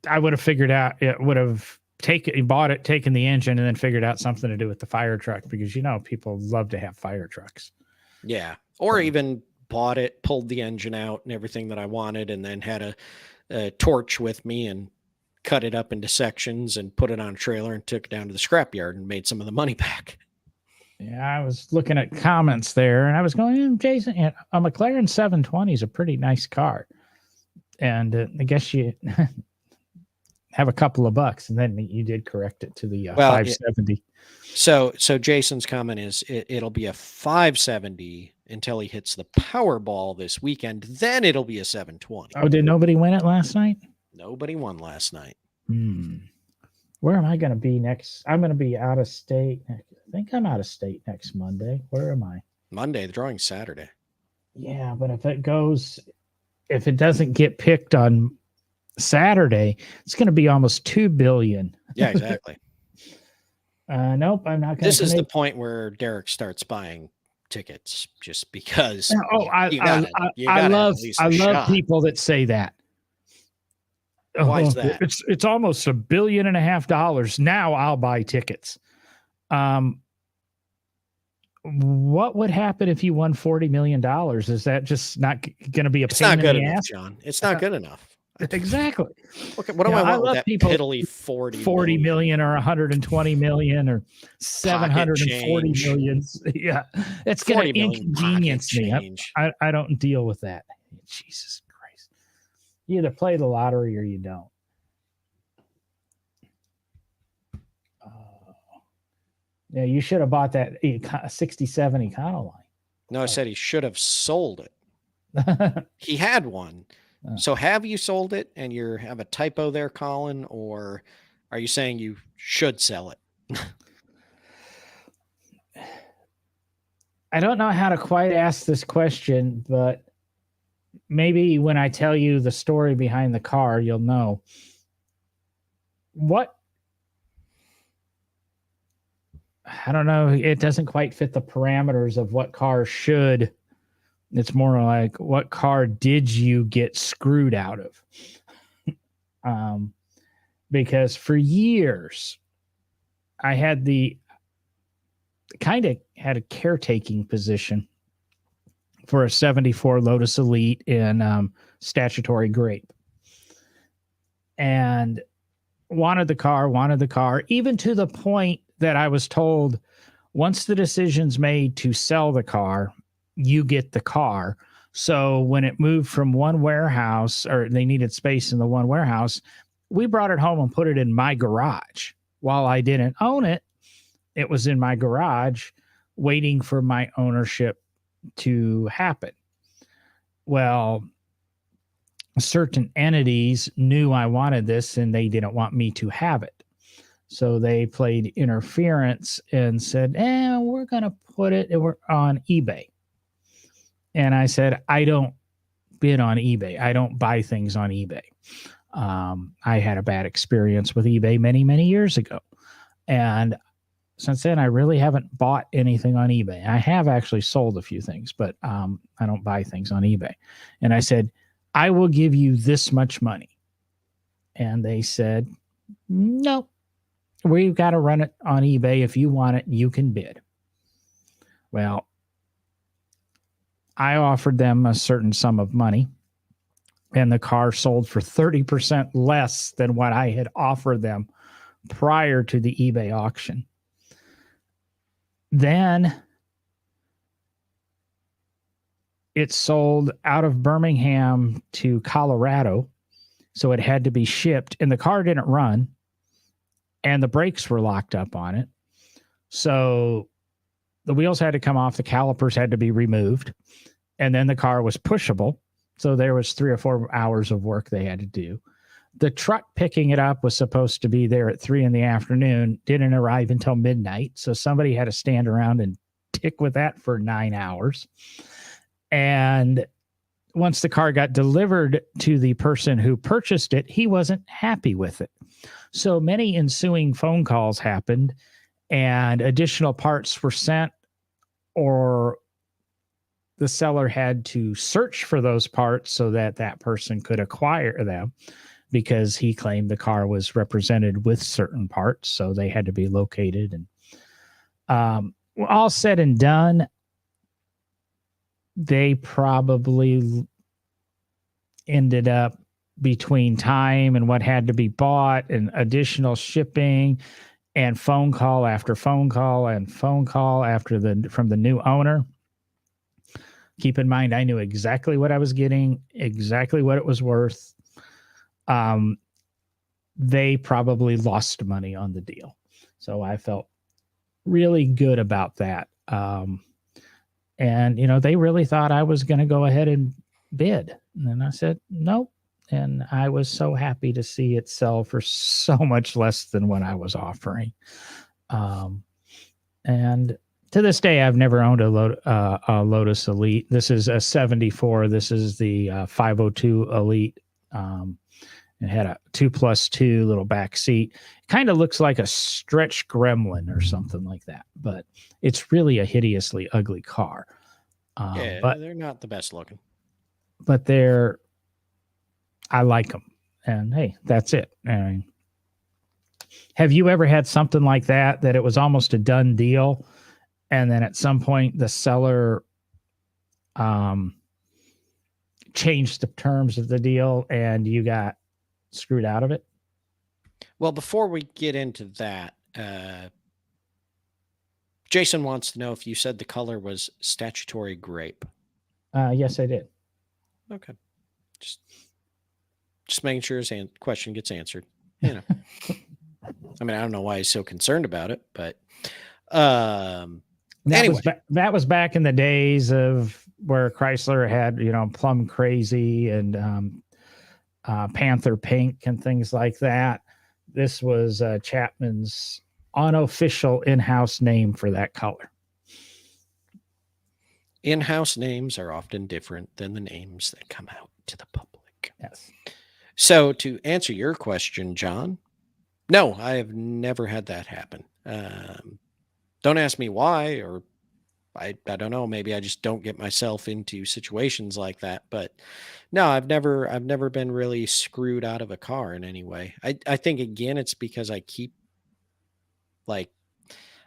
[SPEAKER 1] I would have figured out, it would have bought it, taken the engine, and then figured out something to do with the fire truck, because people love to have fire trucks.
[SPEAKER 2] Yeah. Or
[SPEAKER 1] So,
[SPEAKER 2] even bought it, pulled the engine out and everything that I wanted, and then had a torch with me and cut it up into sections and put it on a trailer and took it down to the scrapyard and made some of the money back.
[SPEAKER 1] yeah, I was looking at comments there, and I was going, Jason, a McLaren 720 is a pretty nice car. And I guess you have a couple of bucks, and then you did correct it to the 570.
[SPEAKER 2] So Jason's comment is it'll be a 570 until he hits the Powerball this weekend. Then it'll be a 720.
[SPEAKER 1] Oh, did nobody win it last night?
[SPEAKER 2] Nobody won last night.
[SPEAKER 1] Where am I going to be next? I'm going to be out of state. I think I'm out of state next Monday. Where am I?
[SPEAKER 2] Monday. The drawing's Saturday.
[SPEAKER 1] Yeah, but if it doesn't get picked on Saturday, it's going to be almost $2 billion.
[SPEAKER 2] Yeah, exactly.
[SPEAKER 1] Nope, I'm not going to.
[SPEAKER 2] This is the point where Derek starts buying tickets just because.
[SPEAKER 1] I love people that say that.
[SPEAKER 2] Why is that?
[SPEAKER 1] It's almost $1.5 billion. Now I'll buy tickets. What would happen if you won $40 million? Is that just not going to be a pain in the ass? It's not good enough,
[SPEAKER 2] John. It's not good enough.
[SPEAKER 1] Exactly.
[SPEAKER 2] Okay, what do I want with that piddly 40
[SPEAKER 1] million or 120 million or 740 million? Yeah, it's going to inconvenience me. I don't deal with that. Jesus Christ. You either play the lottery or you don't. Yeah, you should have bought that 67 Econoline.
[SPEAKER 2] No, I said he should have sold it. He had one. So have you sold it and you have a typo there, Colin, or are you saying you should sell it?
[SPEAKER 1] I don't know how to quite ask this question, but maybe when I tell you the story behind the car, you'll know. I don't know. It doesn't quite fit the parameters of what car should. It's more like, what car did you get screwed out of? Because for years, I had had a caretaking position for a 74 Lotus Elite in statutory grape. And wanted the car, even to the point that I was told, once the decision's made to sell the car, you get the car. So when it moved from one warehouse, or they needed space in the one warehouse, we brought it home and put it in my garage. While I didn't own it, it was in my garage waiting for my ownership to happen. Well, certain entities knew I wanted this and they didn't want me to have it. So they played interference and said, we're going to put it on eBay. And I said, I don't bid on eBay. I don't buy things on eBay. I had a bad experience with eBay many, many years ago. And since then, I really haven't bought anything on eBay. I have actually sold a few things, but I don't buy things on eBay. And I said, I will give you this much money. And they said, no, we've got to run it on eBay. If you want it, you can bid. Well, I offered them a certain sum of money, and the car sold for 30% less than what I had offered them prior to the eBay auction. Then it sold out of Birmingham to Colorado, so it had to be shipped, and the car didn't run, and the brakes were locked up on it. So the wheels had to come off, the calipers had to be removed, and then the car was pushable. So there was 3 or 4 hours of work they had to do. The truck picking it up was supposed to be there at 3 p.m, didn't arrive until midnight. So somebody had to stand around and tick with that for 9 hours. And once the car got delivered to the person who purchased it, he wasn't happy with it. So many ensuing phone calls happened, and additional parts were sent, or the seller had to search for those parts so that that person could acquire them. because he claimed the car was represented with certain parts, so they had to be located. And all said and done, they probably ended up, between time and what had to be bought and additional shipping and phone call after phone call and phone call from the new owner. Keep in mind, I knew exactly what I was getting, exactly what it was worth. They probably lost money on the deal. So I felt really good about that. And, they really thought I was going to go ahead and bid. And I said, nope. And I was so happy to see it sell for so much less than what I was offering. And to this day, I've never owned a Lotus Elite. This is a 74. This is the 502 Elite. It had a 2+2 little back seat. Kind of looks like a stretch Gremlin or something like that, but it's really a hideously ugly car.
[SPEAKER 2] But they're not the best looking.
[SPEAKER 1] But I like them. And hey, that's it. I mean, have you ever had something like that it was almost a done deal, and then at some point the seller changed the terms of the deal and you got screwed out of it?
[SPEAKER 2] Well, before we get into that, Jason wants to know if you said the color was statutory grape.
[SPEAKER 1] Yes, I did.
[SPEAKER 2] Okay. Just making sure his question gets answered. I mean, I don't know why he's so concerned about it, but anyway.
[SPEAKER 1] That was back in the days of where Chrysler had, Plum Crazy and Panther Pink and things like that. This was Chapman's unofficial in-house name for that color.
[SPEAKER 2] In-house names are often different than the names that come out to the public.
[SPEAKER 1] Yes.
[SPEAKER 2] So to answer your question, John, no, I have never had that happen. Don't ask me why, or I don't know. Maybe I just don't get myself into situations like that. But no, I've never been really screwed out of a car in any way. I think, again, it's because I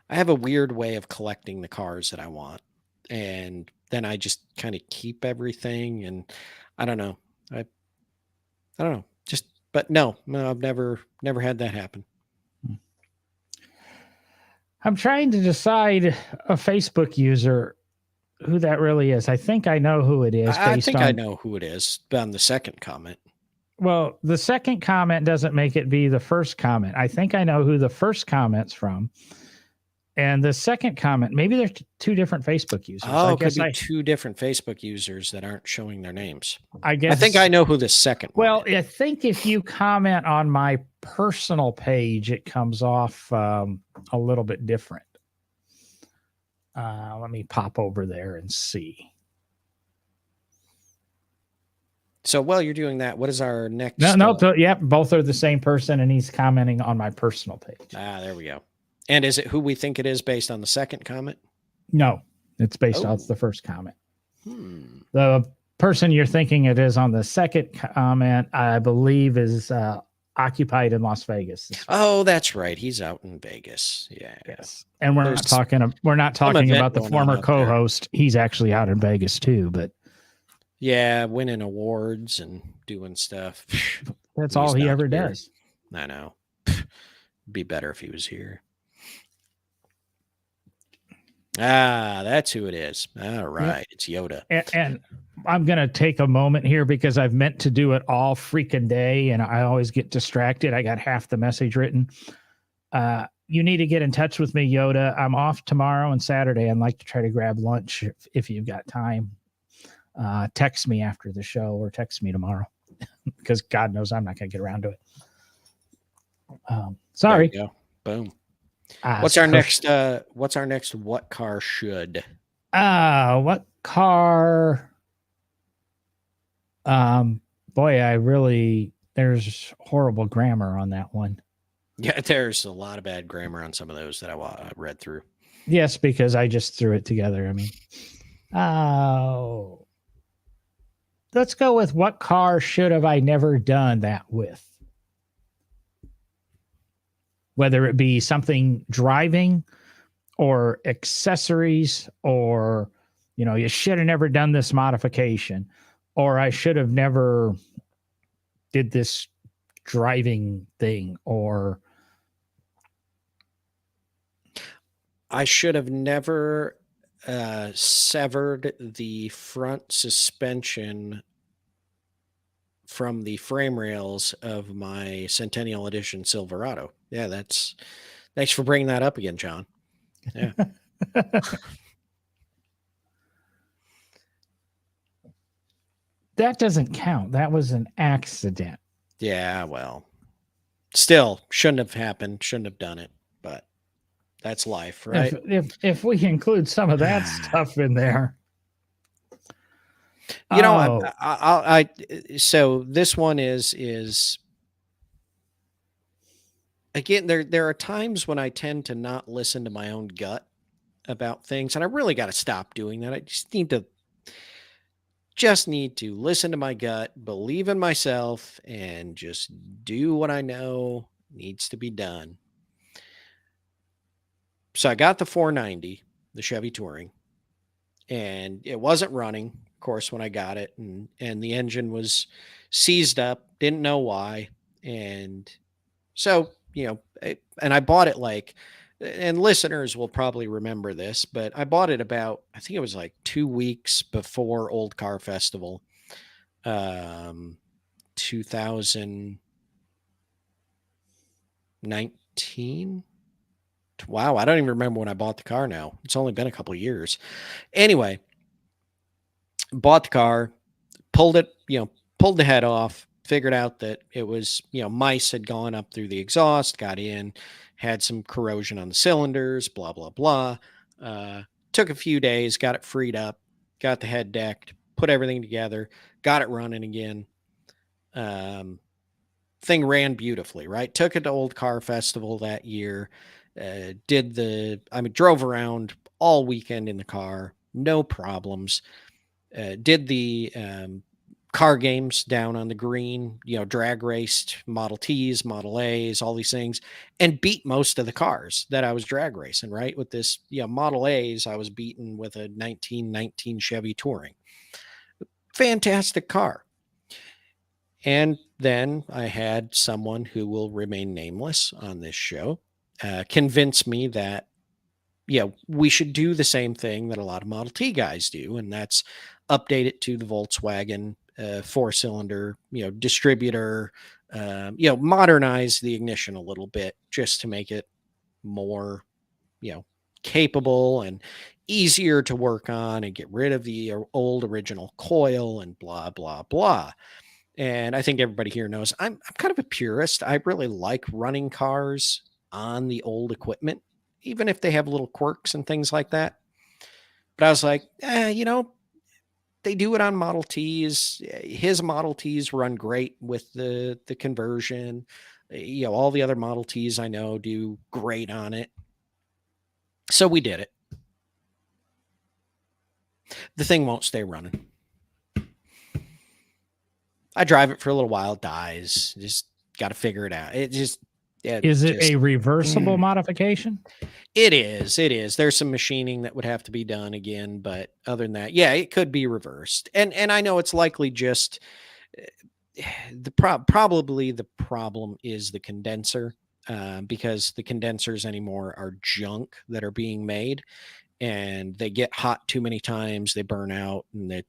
[SPEAKER 2] have a weird way of collecting the cars that I want. And then I just kind of keep everything. And I don't know. I don't know. But no, I've never had that happen.
[SPEAKER 1] I'm trying to decide a Facebook user who that really is. I think I know who it is.
[SPEAKER 2] I know who it is on the second comment.
[SPEAKER 1] Well, the second comment doesn't make it be the first comment. I think I know who the first comment's from. And the second comment, maybe they're two different Facebook users.
[SPEAKER 2] Oh, it could be two different Facebook users that aren't showing their names.
[SPEAKER 1] I
[SPEAKER 2] think I know who the second one is.
[SPEAKER 1] I think if you comment on my personal page, it comes off a little bit different. Let me pop over there and see.
[SPEAKER 2] So while you're doing that, what is our next?
[SPEAKER 1] Both are the same person, and he's commenting on my personal page.
[SPEAKER 2] There we go. And is it who we think it is based on the second comment?
[SPEAKER 1] No, it's based off the first comment. The person you're thinking it is on the second comment, I believe, is occupied in Las Vegas.
[SPEAKER 2] Oh, that's right. He's out in Vegas. Yeah.
[SPEAKER 1] Yes. And we're not talking about the former co-host. He's actually out in Vegas too, but
[SPEAKER 2] yeah, winning awards and doing stuff.
[SPEAKER 1] That's all he ever does.
[SPEAKER 2] I know. Be better if he was here. That's who it is. All right. Yep. It's Yoda.
[SPEAKER 1] And I'm going to take a moment here because I've meant to do it all freaking day and I always get distracted. I got half the message written. You need to get in touch with me, Yoda. I'm off tomorrow and Saturday. I'd like to try to grab lunch if you've got time. Text me after the show or text me tomorrow because God knows I'm not going to get around to it. Sorry.
[SPEAKER 2] There you go. Boom. What's our next? What car should?
[SPEAKER 1] What car? There's horrible grammar on that one.
[SPEAKER 2] Yeah, there's a lot of bad grammar on some of those that I read through.
[SPEAKER 1] Yes, because I just threw it together. I mean, let's go with what car should have I never done that with? whether it be something driving or accessories, or, you should have never done this modification, or I should have never did this driving thing, or
[SPEAKER 2] I should have never severed the front suspension from the frame rails of my Centennial Edition Silverado. Yeah, thanks for bringing that up again, John. Yeah.
[SPEAKER 1] that doesn't count. That was an accident.
[SPEAKER 2] Yeah, well, still shouldn't have happened, shouldn't have done it, but that's life, right?
[SPEAKER 1] If we include some of that stuff in there.
[SPEAKER 2] So this one is again, there are times when I tend to not listen to my own gut about things, and I really got to stop doing that. I just need to listen to my gut, believe in myself, and just do what I know needs to be done. So I got the 490, the Chevy Touring, and it wasn't running, of course, when I got it, and the engine was seized up, didn't know why. And so, and I bought it and listeners will probably remember this, but I bought it about, I think it was like 2 weeks before Old Car Festival, 2019. Wow, I don't even remember when I bought the car now. It's only been a couple of years. Anyway, bought the car, pulled the head off, figured out that it was, mice had gone up through the exhaust, got in, had some corrosion on the cylinders, blah, blah, blah. Took a few days, got it freed up, got the head decked, put everything together, got it running again. Thing ran beautifully, right? Took it to Old Car Festival that year. Drove around all weekend in the car, no problems. Did the car games down on the green, drag raced Model Ts, Model As, all these things, and beat most of the cars that I was drag racing, right? With this, Model As, I was beaten with a 1919 Chevy Touring. Fantastic car. And then I had someone who will remain nameless on this show convince me that, we should do the same thing that a lot of Model T guys do, and that's update it to the Volkswagen 4-cylinder, distributor, modernize the ignition a little bit just to make it more, capable and easier to work on, and get rid of the old original coil and blah, blah, blah. And I think everybody here knows I'm kind of a purist. I really like running cars on the old equipment, even if they have little quirks and things like that. But I was like, they do it on Model Ts. His Model Ts run great with the conversion. All the other Model Ts I know do great on it. So we did it. The thing won't stay running. I drive it for a little while, dies. Just got to figure it out. Is it
[SPEAKER 1] a reversible modification?
[SPEAKER 2] It is. There's some machining that would have to be done again, but other than that, yeah, it could be reversed. And I know it's likely just probably the problem is the condenser, because the condensers anymore are junk that are being made, and they get hot too many times, they burn out, and they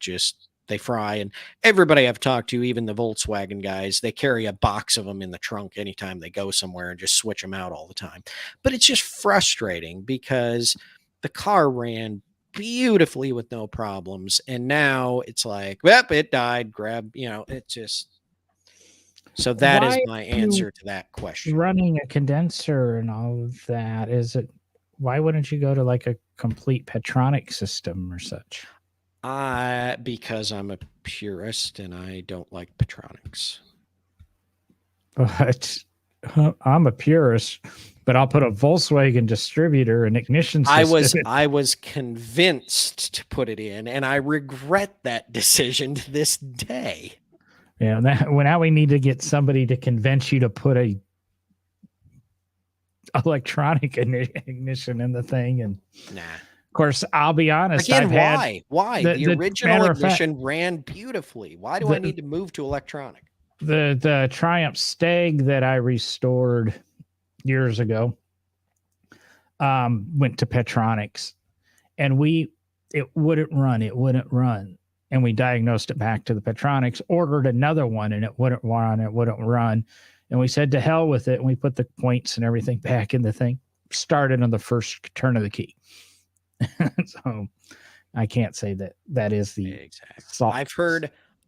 [SPEAKER 2] fry. And everybody I've talked to, even the Volkswagen guys, they carry a box of them in the trunk anytime they go somewhere and just switch them out all the time. But it's just frustrating because the car ran beautifully with no problems. And now it's like, well, it died, it just. So that is my answer to that question.
[SPEAKER 1] Running a condenser and all of that, why wouldn't you go to like a complete Petronic system or such?
[SPEAKER 2] Because I'm a purist and I don't like Petronics.
[SPEAKER 1] But I'm a purist, but I'll put a Volkswagen distributor and ignition system.
[SPEAKER 2] I was convinced to put it in, and I regret that decision to this day.
[SPEAKER 1] Yeah, now we need to get somebody to convince you to put a electronic ignition in the thing. And
[SPEAKER 2] Nah.
[SPEAKER 1] of course, I'll be honest.
[SPEAKER 2] Again,
[SPEAKER 1] I've had
[SPEAKER 2] why? Why? The original
[SPEAKER 1] matter of fact,
[SPEAKER 2] ignition ran beautifully. Why do I need to move to electronic?
[SPEAKER 1] the Triumph Stag that I restored years ago went to Petronics, and it wouldn't run. And we diagnosed it back to the Petronics, ordered another one, and it wouldn't run. And we said to hell with it, and we put the points and everything back in the thing. Started on the first turn of the key. So I can't say that is the
[SPEAKER 2] exact.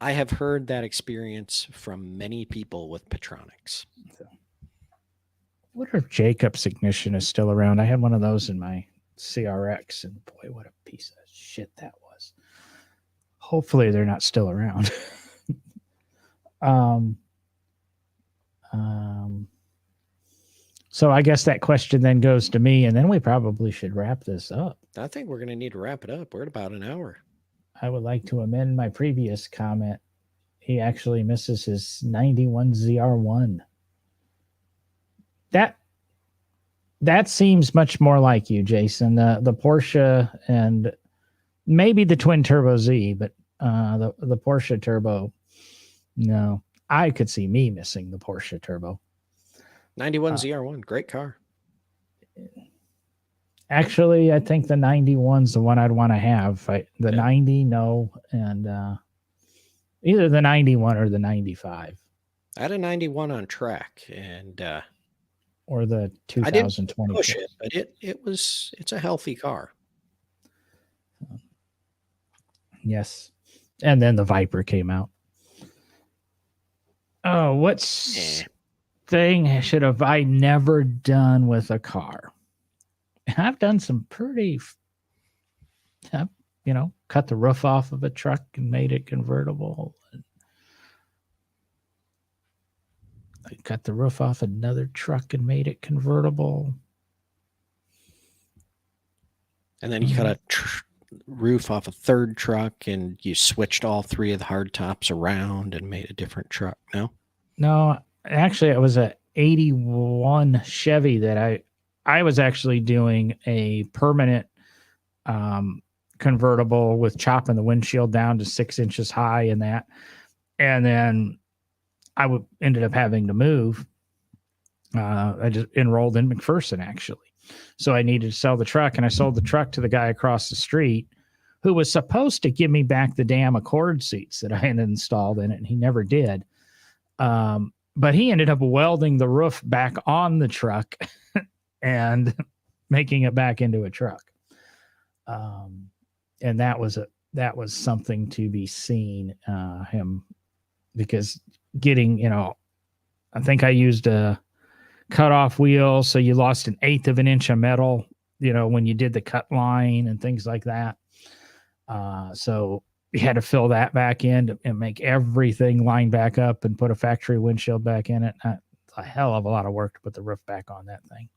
[SPEAKER 2] I have heard that experience from many people with Petronics.
[SPEAKER 1] So, I wonder if Jacob's ignition is still around. I had one of those in my CRX, and boy, what a piece of shit that was. Hopefully they're not still around. So I guess that question then goes to me, and then we probably should wrap this up.
[SPEAKER 2] I think we're going to need to wrap it up. We're at about an hour.
[SPEAKER 1] I would like to amend my previous comment. He actually misses his 91 ZR1. That seems much more like you, Jason. The Porsche and maybe the twin turbo Z, but the Porsche turbo, no. I could see me missing the Porsche turbo.
[SPEAKER 2] 91 ZR1, great car.
[SPEAKER 1] Actually, I think the 91's the one I'd want to have. The 90, no, and either the 91 or the 95.
[SPEAKER 2] I had a 91 on track, and
[SPEAKER 1] or the 2020.
[SPEAKER 2] I didn't push it, but it's a healthy car.
[SPEAKER 1] Yes, and then the Viper came out. Oh, what thing should have I never done with a car? I've done some pretty, cut the roof off of a truck and made it convertible. I cut the roof off another truck and made it convertible.
[SPEAKER 2] And then you cut a roof off a third truck, and you switched all three of the hard tops around and made a different truck. No,
[SPEAKER 1] actually, it was a 81 Chevy that I was actually doing a permanent convertible with chopping the windshield down to 6 inches high and that. And then I ended up having to move. I just enrolled in McPherson, actually. So I needed to sell the truck, and I sold the truck to the guy across the street who was supposed to give me back the damn Accord seats that I had installed in it, and he never did. But he ended up welding the roof back on the truck and making it back into a truck. And that was something to be seen, him, because getting, I think I used a cutoff wheel. So you lost 1/8 of an inch of metal, when you did the cut line and things like that. So you had to fill that back in and make everything line back up and put a factory windshield back in it. It's a hell of a lot of work to put the roof back on that thing.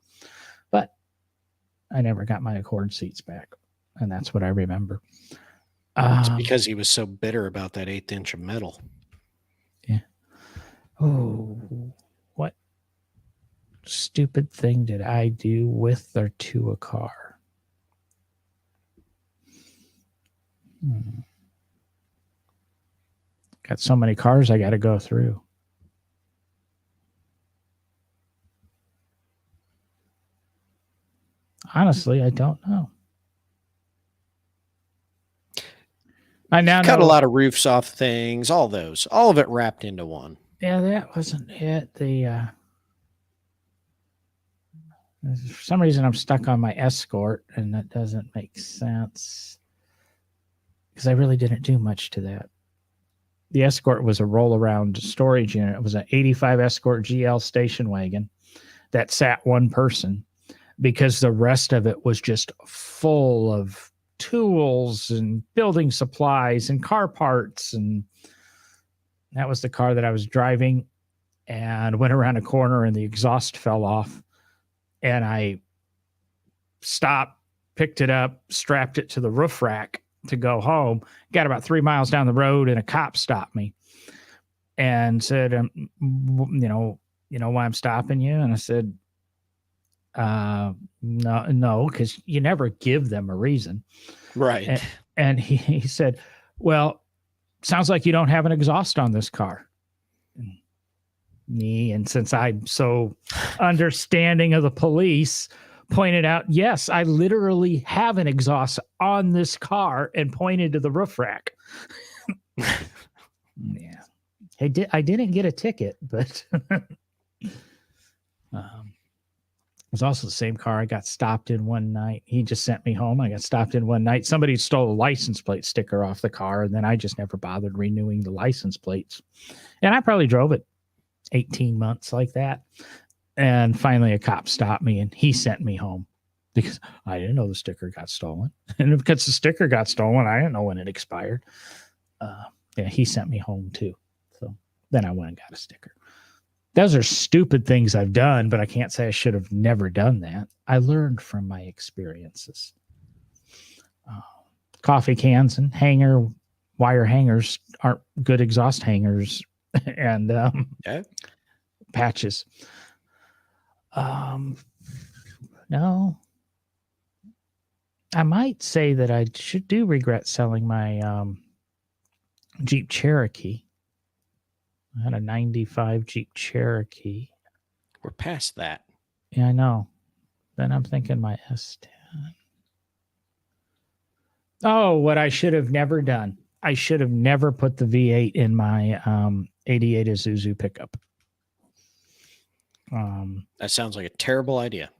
[SPEAKER 1] But I never got my Accord seats back. And that's what I remember.
[SPEAKER 2] It's because he was so bitter about that 1/8 inch of metal.
[SPEAKER 1] Yeah. Oh, what stupid thing did I do with or to a car? Got so many cars I got to go through. Honestly, I don't know. I now
[SPEAKER 2] cut a lot of roofs off things, all of it wrapped into one.
[SPEAKER 1] Yeah, that wasn't it. For some reason I'm stuck on my Escort, and that doesn't make sense because I really didn't do much to that. The Escort was a roll-around storage unit. It was an 85 Escort GL station wagon that sat one person, because the rest of it was just full of tools and building supplies and car parts. And that was the car that I was driving, and went around a corner and the exhaust fell off. And I stopped, picked it up, strapped it to the roof rack to go home. Got about 3 miles down the road, and a cop stopped me and said, why I'm stopping you? And I said, No, because you never give them a reason.
[SPEAKER 2] Right.
[SPEAKER 1] And he said, well, sounds like you don't have an exhaust on this car. Me, and since I'm so understanding of the police, pointed out, yes, I literally have an exhaust on this car, and pointed to the roof rack. Yeah. I didn't get a ticket, but it was also the same car I got stopped in one night. He just sent me home. I got stopped in one night. Somebody stole a license plate sticker off the car, and then I just never bothered renewing the license plates. And I probably drove it 18 months like that. And finally, a cop stopped me, and he sent me home because I didn't know the sticker got stolen. And because the sticker got stolen, I didn't know when it expired. Yeah, he sent me home too. So then I went and got a sticker. Those are stupid things I've done, but I can't say I should have never done that. I learned from my experiences. Coffee cans and wire hangers aren't good exhaust hangers, and patches. No, I might say that I do regret selling my Jeep Cherokee. I had a 95 Jeep Cherokee.
[SPEAKER 2] We're past that.
[SPEAKER 1] Yeah, I know. Then I'm thinking my S10. Oh, what I should have never done. I should have never put the V8 in my 88 Isuzu pickup.
[SPEAKER 2] That sounds like a terrible idea.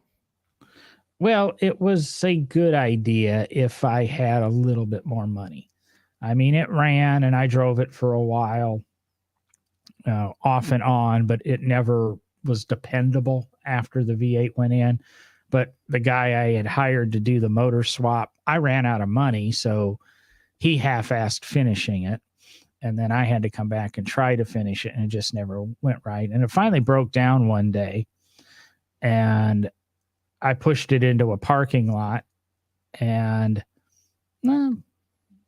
[SPEAKER 1] Well, it was a good idea if I had a little bit more money. I mean, it ran and I drove it for a while, off and on, but it never was dependable after the V8 went in. But the guy I had hired to do the motor swap, I ran out of money, so he half-assed finishing it. And then I had to come back and try to finish it, and it just never went right. And it finally broke down one day, and I pushed it into a parking lot, and I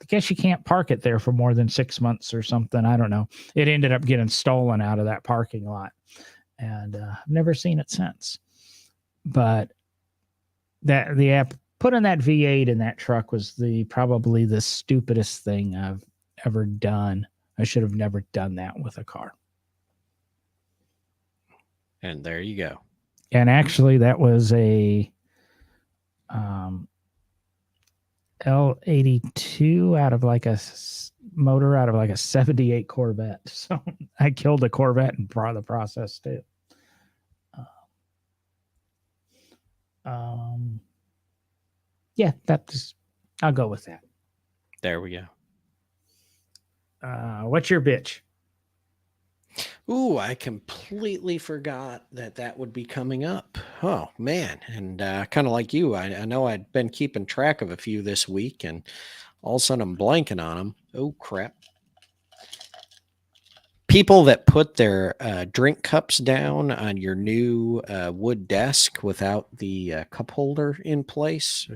[SPEAKER 1] guess you can't park it there for more than 6 months or something. I don't know. It ended up getting stolen out of that parking lot, and I've never seen it since. But putting that V8 in that truck was probably the stupidest thing I've ever done. I should have never done that with a car.
[SPEAKER 2] And there you go.
[SPEAKER 1] And actually, that was a L82 out of like a motor out of like a 78 Corvette. So I killed a Corvette in the process too. Yeah, I'll go with that.
[SPEAKER 2] There we go.
[SPEAKER 1] What's your bitch?
[SPEAKER 2] Ooh, I completely forgot that would be coming up. Oh, man. And kind of like you, I know I'd been keeping track of a few this week, and all of a sudden I'm blanking on them. Oh, crap. People that put their drink cups down on your new wood desk without the cup holder in place,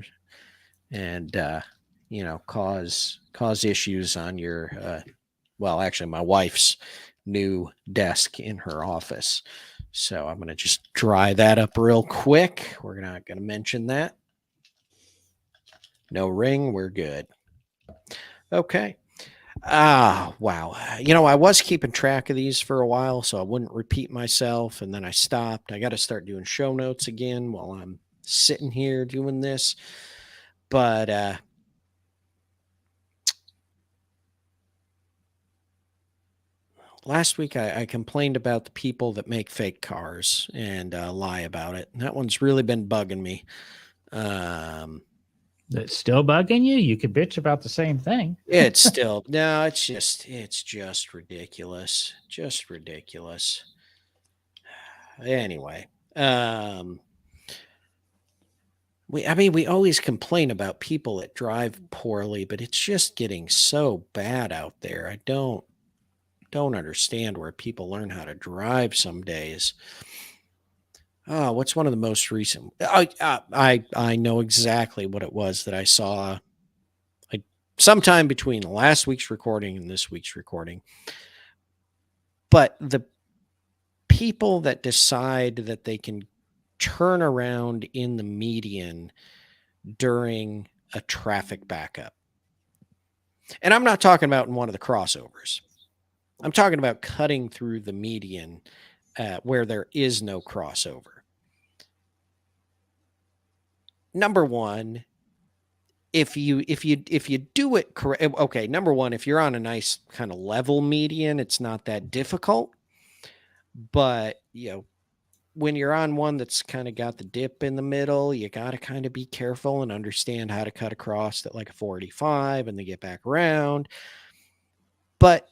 [SPEAKER 2] and cause issues on your well, actually my wife's new desk in her office. So I'm going to just dry that up real quick. We're not going to mention that. No ring, we're good. Okay. Wow. I was keeping track of these for a while so I wouldn't repeat myself, and then I stopped. I got to start doing show notes again while I'm sitting here doing this. But last week I complained about the people that make fake cars and lie about it. And that one's really been bugging me.
[SPEAKER 1] That's still bugging you? You could bitch about the same thing.
[SPEAKER 2] It's still no. It's just ridiculous. Just ridiculous. Anyway, we always complain about people that drive poorly, but it's just getting so bad out there. I don't understand where people learn how to drive some days. Oh, what's one of the most recent? I know exactly what it was that I saw sometime between last week's recording and this week's recording. But the people that decide that they can turnaround in the median during a traffic backup. And I'm not talking about in one of the crossovers. I'm talking about cutting through the median where there is no crossover. Number one, if you do it correct, okay. Number one, if you're on a nice kind of level median, it's not that difficult. But when you're on one that's kind of got the dip in the middle, you got to kind of be careful and understand how to cut across at like a 485 and then get back around. But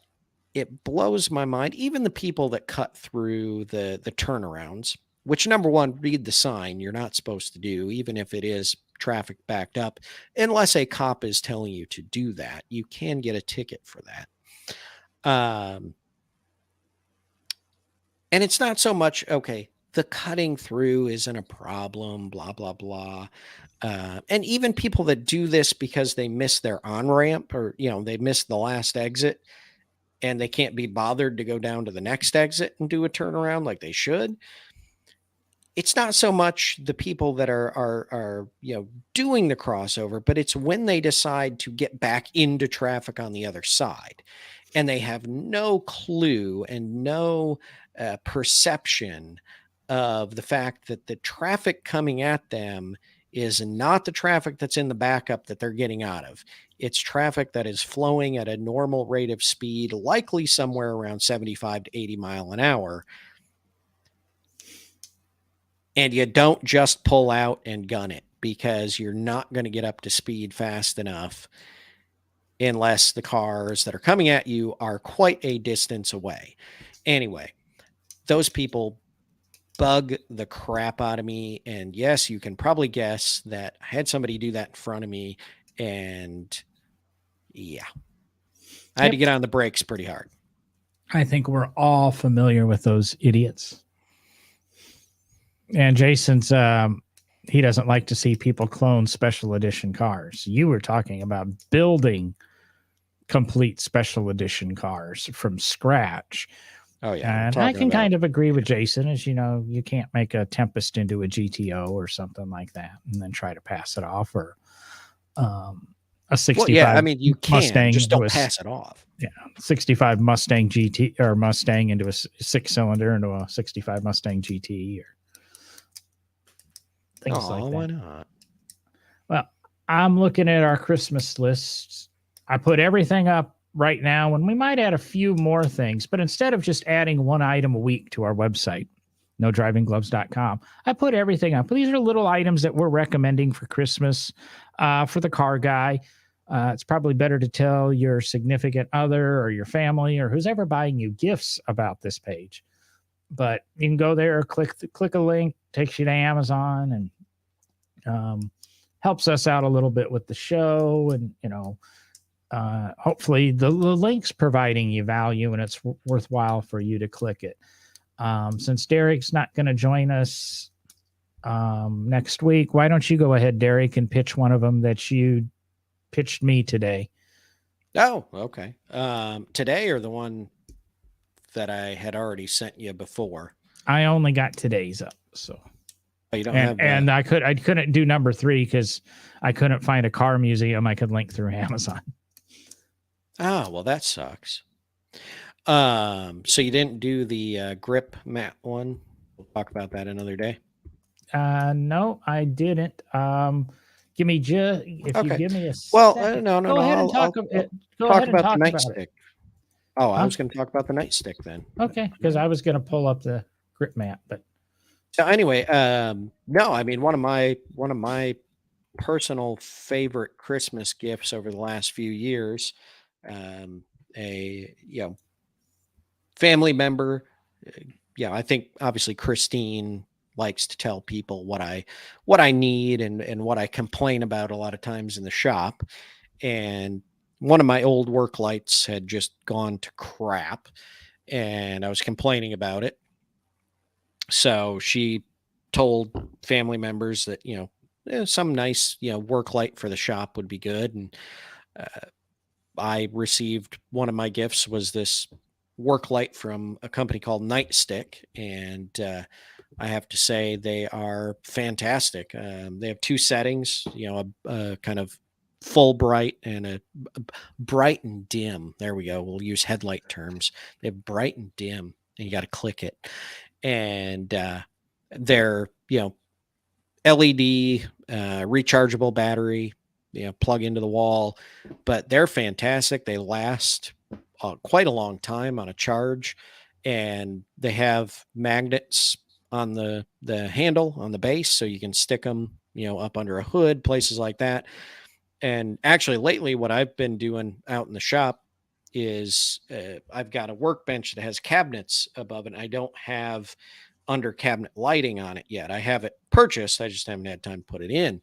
[SPEAKER 2] it blows my mind. Even the people that cut through the turnarounds, which number one, read the sign. You're not supposed to do, even if it is traffic backed up, unless a cop is telling you to do that. You can get a ticket for that. And it's not so much, okay, the cutting through isn't a problem, blah, blah, blah. And even people that do this because they miss their on-ramp or, they missed the last exit and they can't be bothered to go down to the next exit and do a turnaround like they should. It's not so much the people that are doing the crossover, but it's when they decide to get back into traffic on the other side and they have no clue and no perception of the fact that the traffic coming at them is not the traffic that's in the backup that they're getting out of. It's traffic that is flowing at a normal rate of speed, likely somewhere around 75 to 80 mile an hour. And you don't just pull out and gun it because you're not going to get up to speed fast enough unless the cars that are coming at you are quite a distance away. Anyway, those people bug the crap out of me. And yes, you can probably guess that I had somebody do that in front of me. And yeah, I had to get on the brakes pretty hard.
[SPEAKER 1] I think we're all familiar with those idiots. And Jason's, he doesn't like to see people clone special edition cars. You were talking about building complete special edition cars from scratch.
[SPEAKER 2] Oh, yeah.
[SPEAKER 1] And I can kind of agree with Jason, as you can't make a Tempest into a GTO or something like that and then try to pass it off, or a 65
[SPEAKER 2] well, yeah, I mean, you can
[SPEAKER 1] Mustang,
[SPEAKER 2] just don't pass it off.
[SPEAKER 1] Yeah, 65 Mustang GT or Mustang into a 6-cylinder into a 65 Mustang GT or things like that.
[SPEAKER 2] Why not?
[SPEAKER 1] Well, I'm looking at our Christmas lists. I put everything up right now, and we might add a few more things, but instead of just adding one item a week to our website, nodrivinggloves.com, I put everything up. These are little items that we're recommending for Christmas for the car guy. It's probably better to tell your significant other or your family or who's ever buying you gifts about this page. But you can go there, click a link, takes you to Amazon, and helps us out a little bit with the show. And, hopefully the link's providing you value and it's worthwhile for you to click it. Since Derek's not going to join us next week, why don't you go ahead, Derek, and pitch one of them that you pitched me today?
[SPEAKER 2] Oh, okay. Today or the one that I had already sent you before?
[SPEAKER 1] I only got today's up, so.
[SPEAKER 2] Oh, you don't have that.
[SPEAKER 1] And I couldn't do number 3 because I couldn't find a car museum I could link through Amazon.
[SPEAKER 2] Oh, well, that sucks. So you didn't do the grip mat one? We'll talk about that another day.
[SPEAKER 1] No, I didn't. Give me just if
[SPEAKER 2] Okay.
[SPEAKER 1] you give me a
[SPEAKER 2] well,
[SPEAKER 1] second.
[SPEAKER 2] no.
[SPEAKER 1] Go ahead and talk. Go ahead and talk
[SPEAKER 2] the
[SPEAKER 1] about
[SPEAKER 2] nightstick.
[SPEAKER 1] it.
[SPEAKER 2] Oh, I was going to talk about the nightstick then.
[SPEAKER 1] Okay, because I was going to pull up the grip mat, but
[SPEAKER 2] so anyway, no, I mean one of my personal favorite Christmas gifts over the last few years, a family member. I think obviously Christine likes to tell people what I need and what I complain about a lot of times in the shop. And one of my old work lights had just gone to crap and I was complaining about it. So she told family members that, some nice, work light for the shop would be good. And I received one of my gifts was this work light from a company called Nightstick. And I have to say they are fantastic. They have 2 settings, a kind of full bright and a bright and dim. There we go. We'll use headlight terms. They have bright and dim, and you got to click it. And they're, LED, rechargeable battery, plug into the wall, but they're fantastic. They last quite a long time on a charge, and they have magnets on the handle on the base, so you can stick them, up under a hood, places like that. And actually, lately, what I've been doing out in the shop is I've got a workbench that has cabinets above it. And I don't have under cabinet lighting on it yet. I have it purchased. I just haven't had time to put it in.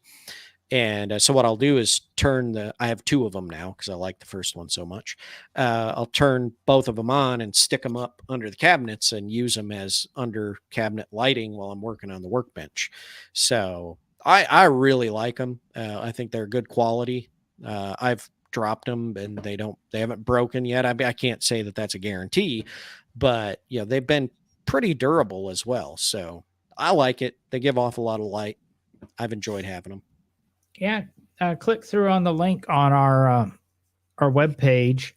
[SPEAKER 2] And so what I'll do is I have 2 of them now because I like the first one so much. I'll turn both of them on and stick them up under the cabinets and use them as under cabinet lighting while I'm working on the workbench. So I really like them. I think they're good quality. I've dropped them and they haven't broken yet. I can't say that that's a guarantee, but they've been pretty durable as well. So I like it. They give off a lot of light. I've enjoyed having them.
[SPEAKER 1] Yeah, click through on the link on our webpage.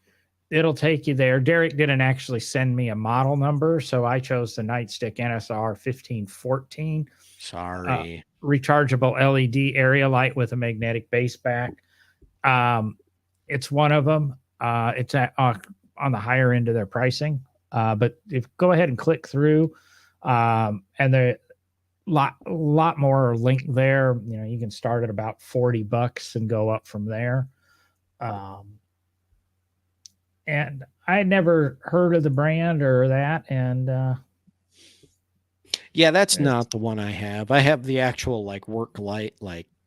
[SPEAKER 1] It'll take you there. Derek didn't actually send me a model number, so I chose the Nightstick NSR 1514.
[SPEAKER 2] Sorry.
[SPEAKER 1] Rechargeable LED area light with a magnetic base back. It's one of them. It's on the higher end of their pricing. But go ahead and click through, and the lot more link there. You can start at about $40 and go up from there. And I had never heard of the brand or that. And
[SPEAKER 2] yeah, that's not the one I have. I have the actual work light,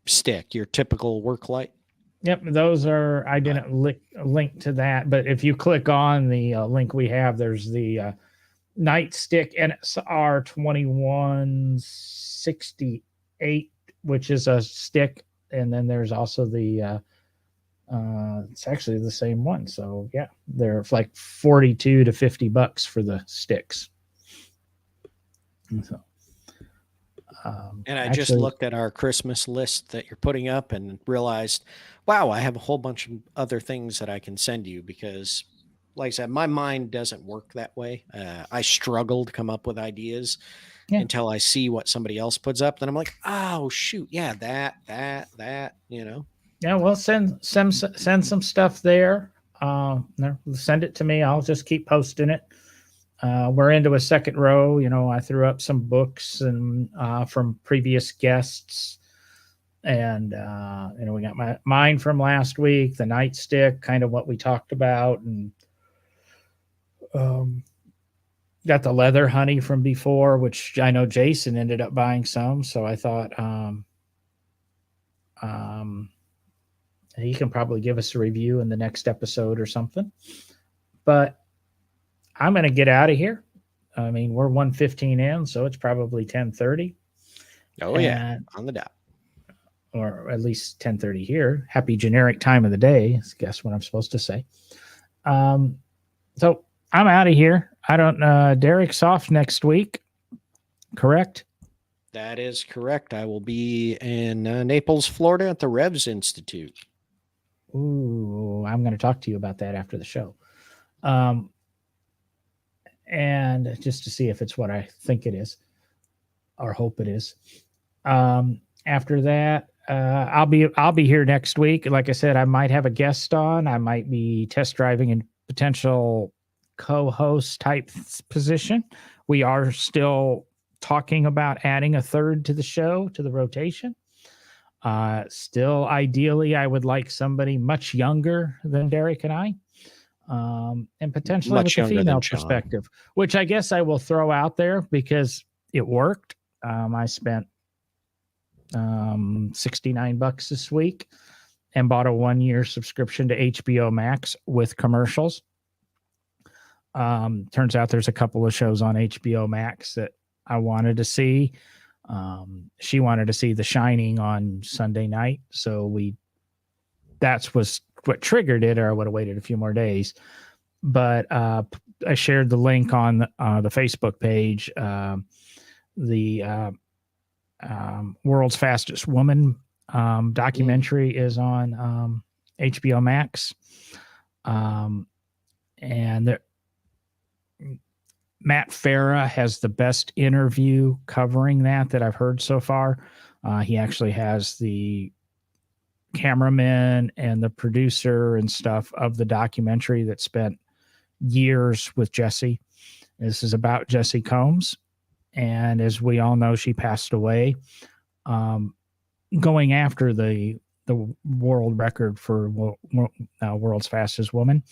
[SPEAKER 2] stick, your typical work light.
[SPEAKER 1] Yep, those are. I didn't link to that, but if you click on the link we have, there's the Nightstick NSR 2168, which is a stick, and then there's also the it's actually the same one. So yeah, they're like $42 to $50 for the sticks. So,
[SPEAKER 2] and I just looked at our Christmas list that you're putting up and realized, wow, I have a whole bunch of other things that I can send you because, like I said, my mind doesn't work that way. I struggle to come up with ideas until I see what somebody else puts up. Then I'm like, oh shoot, yeah, that.
[SPEAKER 1] Yeah, well, send some stuff there. Send it to me. I'll just keep posting it. We're into a second row. I threw up some books and from previous guests, and we got mine from last week, the Nightstick, kind of what we talked about, and got the leather honey from before, which I know Jason ended up buying some. So I thought he can probably give us a review in the next episode or something. But I'm going to get out of here. I mean, we're 1:15 in, so it's probably 10:30.
[SPEAKER 2] Oh, yeah, on the dot.
[SPEAKER 1] Or at least 10:30 here. Happy generic time of the day. Guess what I'm supposed to say. So I'm out of here. I don't Derek's off next week, correct?
[SPEAKER 2] That is correct. I will be in Naples, Florida at the Revs Institute.
[SPEAKER 1] Ooh, I'm going to talk to you about that after the show. And just to see if it's what I think it is or hope it is. After that, I'll be here next week. Like I said, I might have a guest on. I might be test driving in potential co-host type position. We are still talking about adding a third to the show, to the rotation. Still, ideally, I would like somebody much younger than Derek and I, and potentially much with a female perspective, which I guess I will throw out there because it worked. I spent $69 this week and bought a 1-year subscription to HBO Max with commercials. Turns out there's a couple of shows on HBO Max that I wanted to see. She wanted to see The Shining on Sunday night, so that's was what triggered it, or I would have waited a few more days. But I shared the link on the Facebook page. the World's Fastest Woman documentary is on HBO Max. And Matt Farah has the best interview covering that I've heard so far. He actually has the cameraman and the producer and stuff of the documentary that spent years with Jesse. This is about Jesse Combs. And as we all know, she passed away going after the world record for World's Fastest Woman.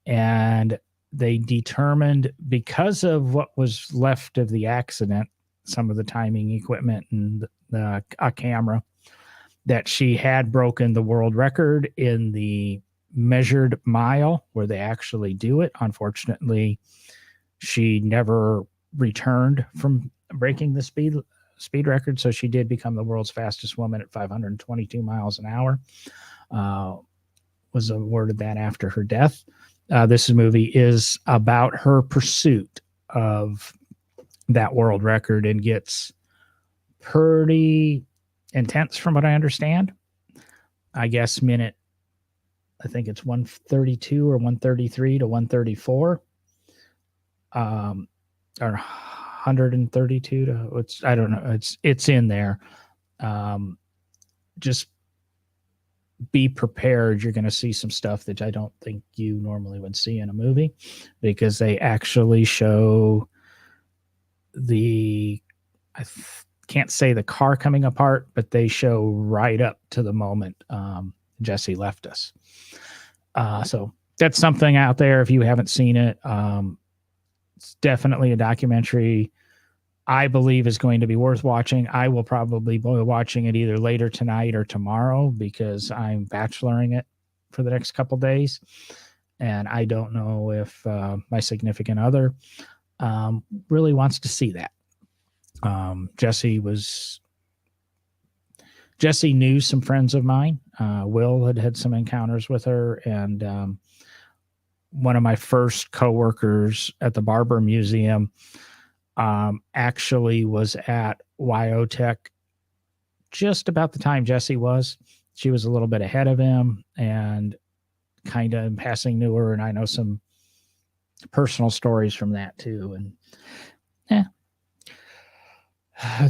[SPEAKER 1] And they determined, because of what was left of the accident, some of the timing equipment and a camera, that she had broken the world record in the measured mile where they actually do it. Unfortunately, she never returned from breaking the speed record, so she did become the world's fastest woman at 522 miles an hour. Was awarded that after her death. This movie is about her pursuit of that world record and gets pretty intense from what I understand. I guess I think it's 132 or 133 to 134. Or 132 to I don't know. It's in there. Just be prepared. You're going to see some stuff that I don't think you normally would see in a movie, because they actually show I can't say the car coming apart, but they show right up to the moment Jesse left us. So that's something out there if you haven't seen it. It's definitely a documentary I believe is going to be worth watching. I will probably be watching it either later tonight or tomorrow, because I'm bacheloring it for the next couple days. And I don't know if my significant other really wants to see that. Jesse knew some friends of mine. Will had some encounters with her, and one of my first coworkers at the Barber Museum actually was at Wyotech just about the time Jesse was. She was a little bit ahead of him, and kind of in passing knew her, and I know some personal stories from that too. And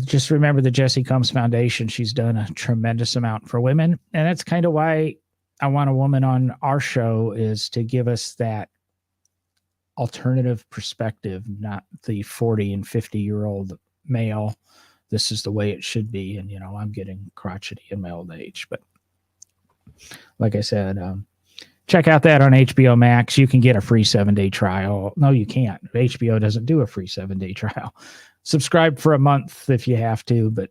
[SPEAKER 1] just remember the Jesse Combs Foundation. She's done a tremendous amount for women, and that's kind of why I want a woman on our show, is to give us that alternative perspective, not the 40 and 50-year-old male. This is the way it should be. And, I'm getting crotchety in my old age. But like I said, check out that on HBO Max. You can get a free 7-day trial. No, you can't. HBO doesn't do a free 7-day trial. Subscribe for a month if you have to. But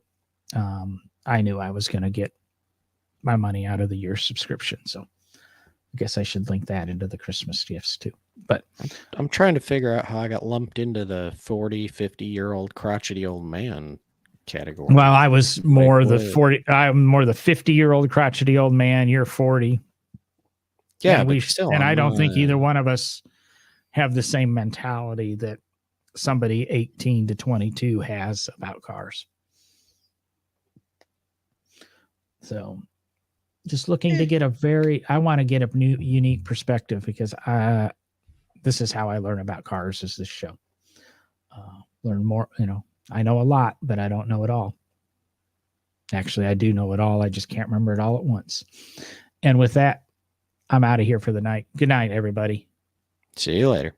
[SPEAKER 1] I knew I was going to get my money out of the year subscription. So I guess I should link that into the Christmas gifts too. But
[SPEAKER 2] I'm trying to figure out how I got lumped into the 40, 50-year-old crotchety old man category.
[SPEAKER 1] Well, I was more I'm more the 50-year-old crotchety old man. You're 40.
[SPEAKER 2] Yeah,
[SPEAKER 1] and I don't think either one of us have the same mentality that somebody 18 to 22 has about cars. So just looking to get I want to get a new, unique perspective, because this is how I learn about cars, is this show. Learn more, I know a lot, but I don't know it all. Actually, I do know it all. I just can't remember it all at once. And with that, I'm out of here for the night. Good night, everybody.
[SPEAKER 2] See you later.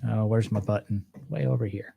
[SPEAKER 1] Oh, where's my button? Way over here.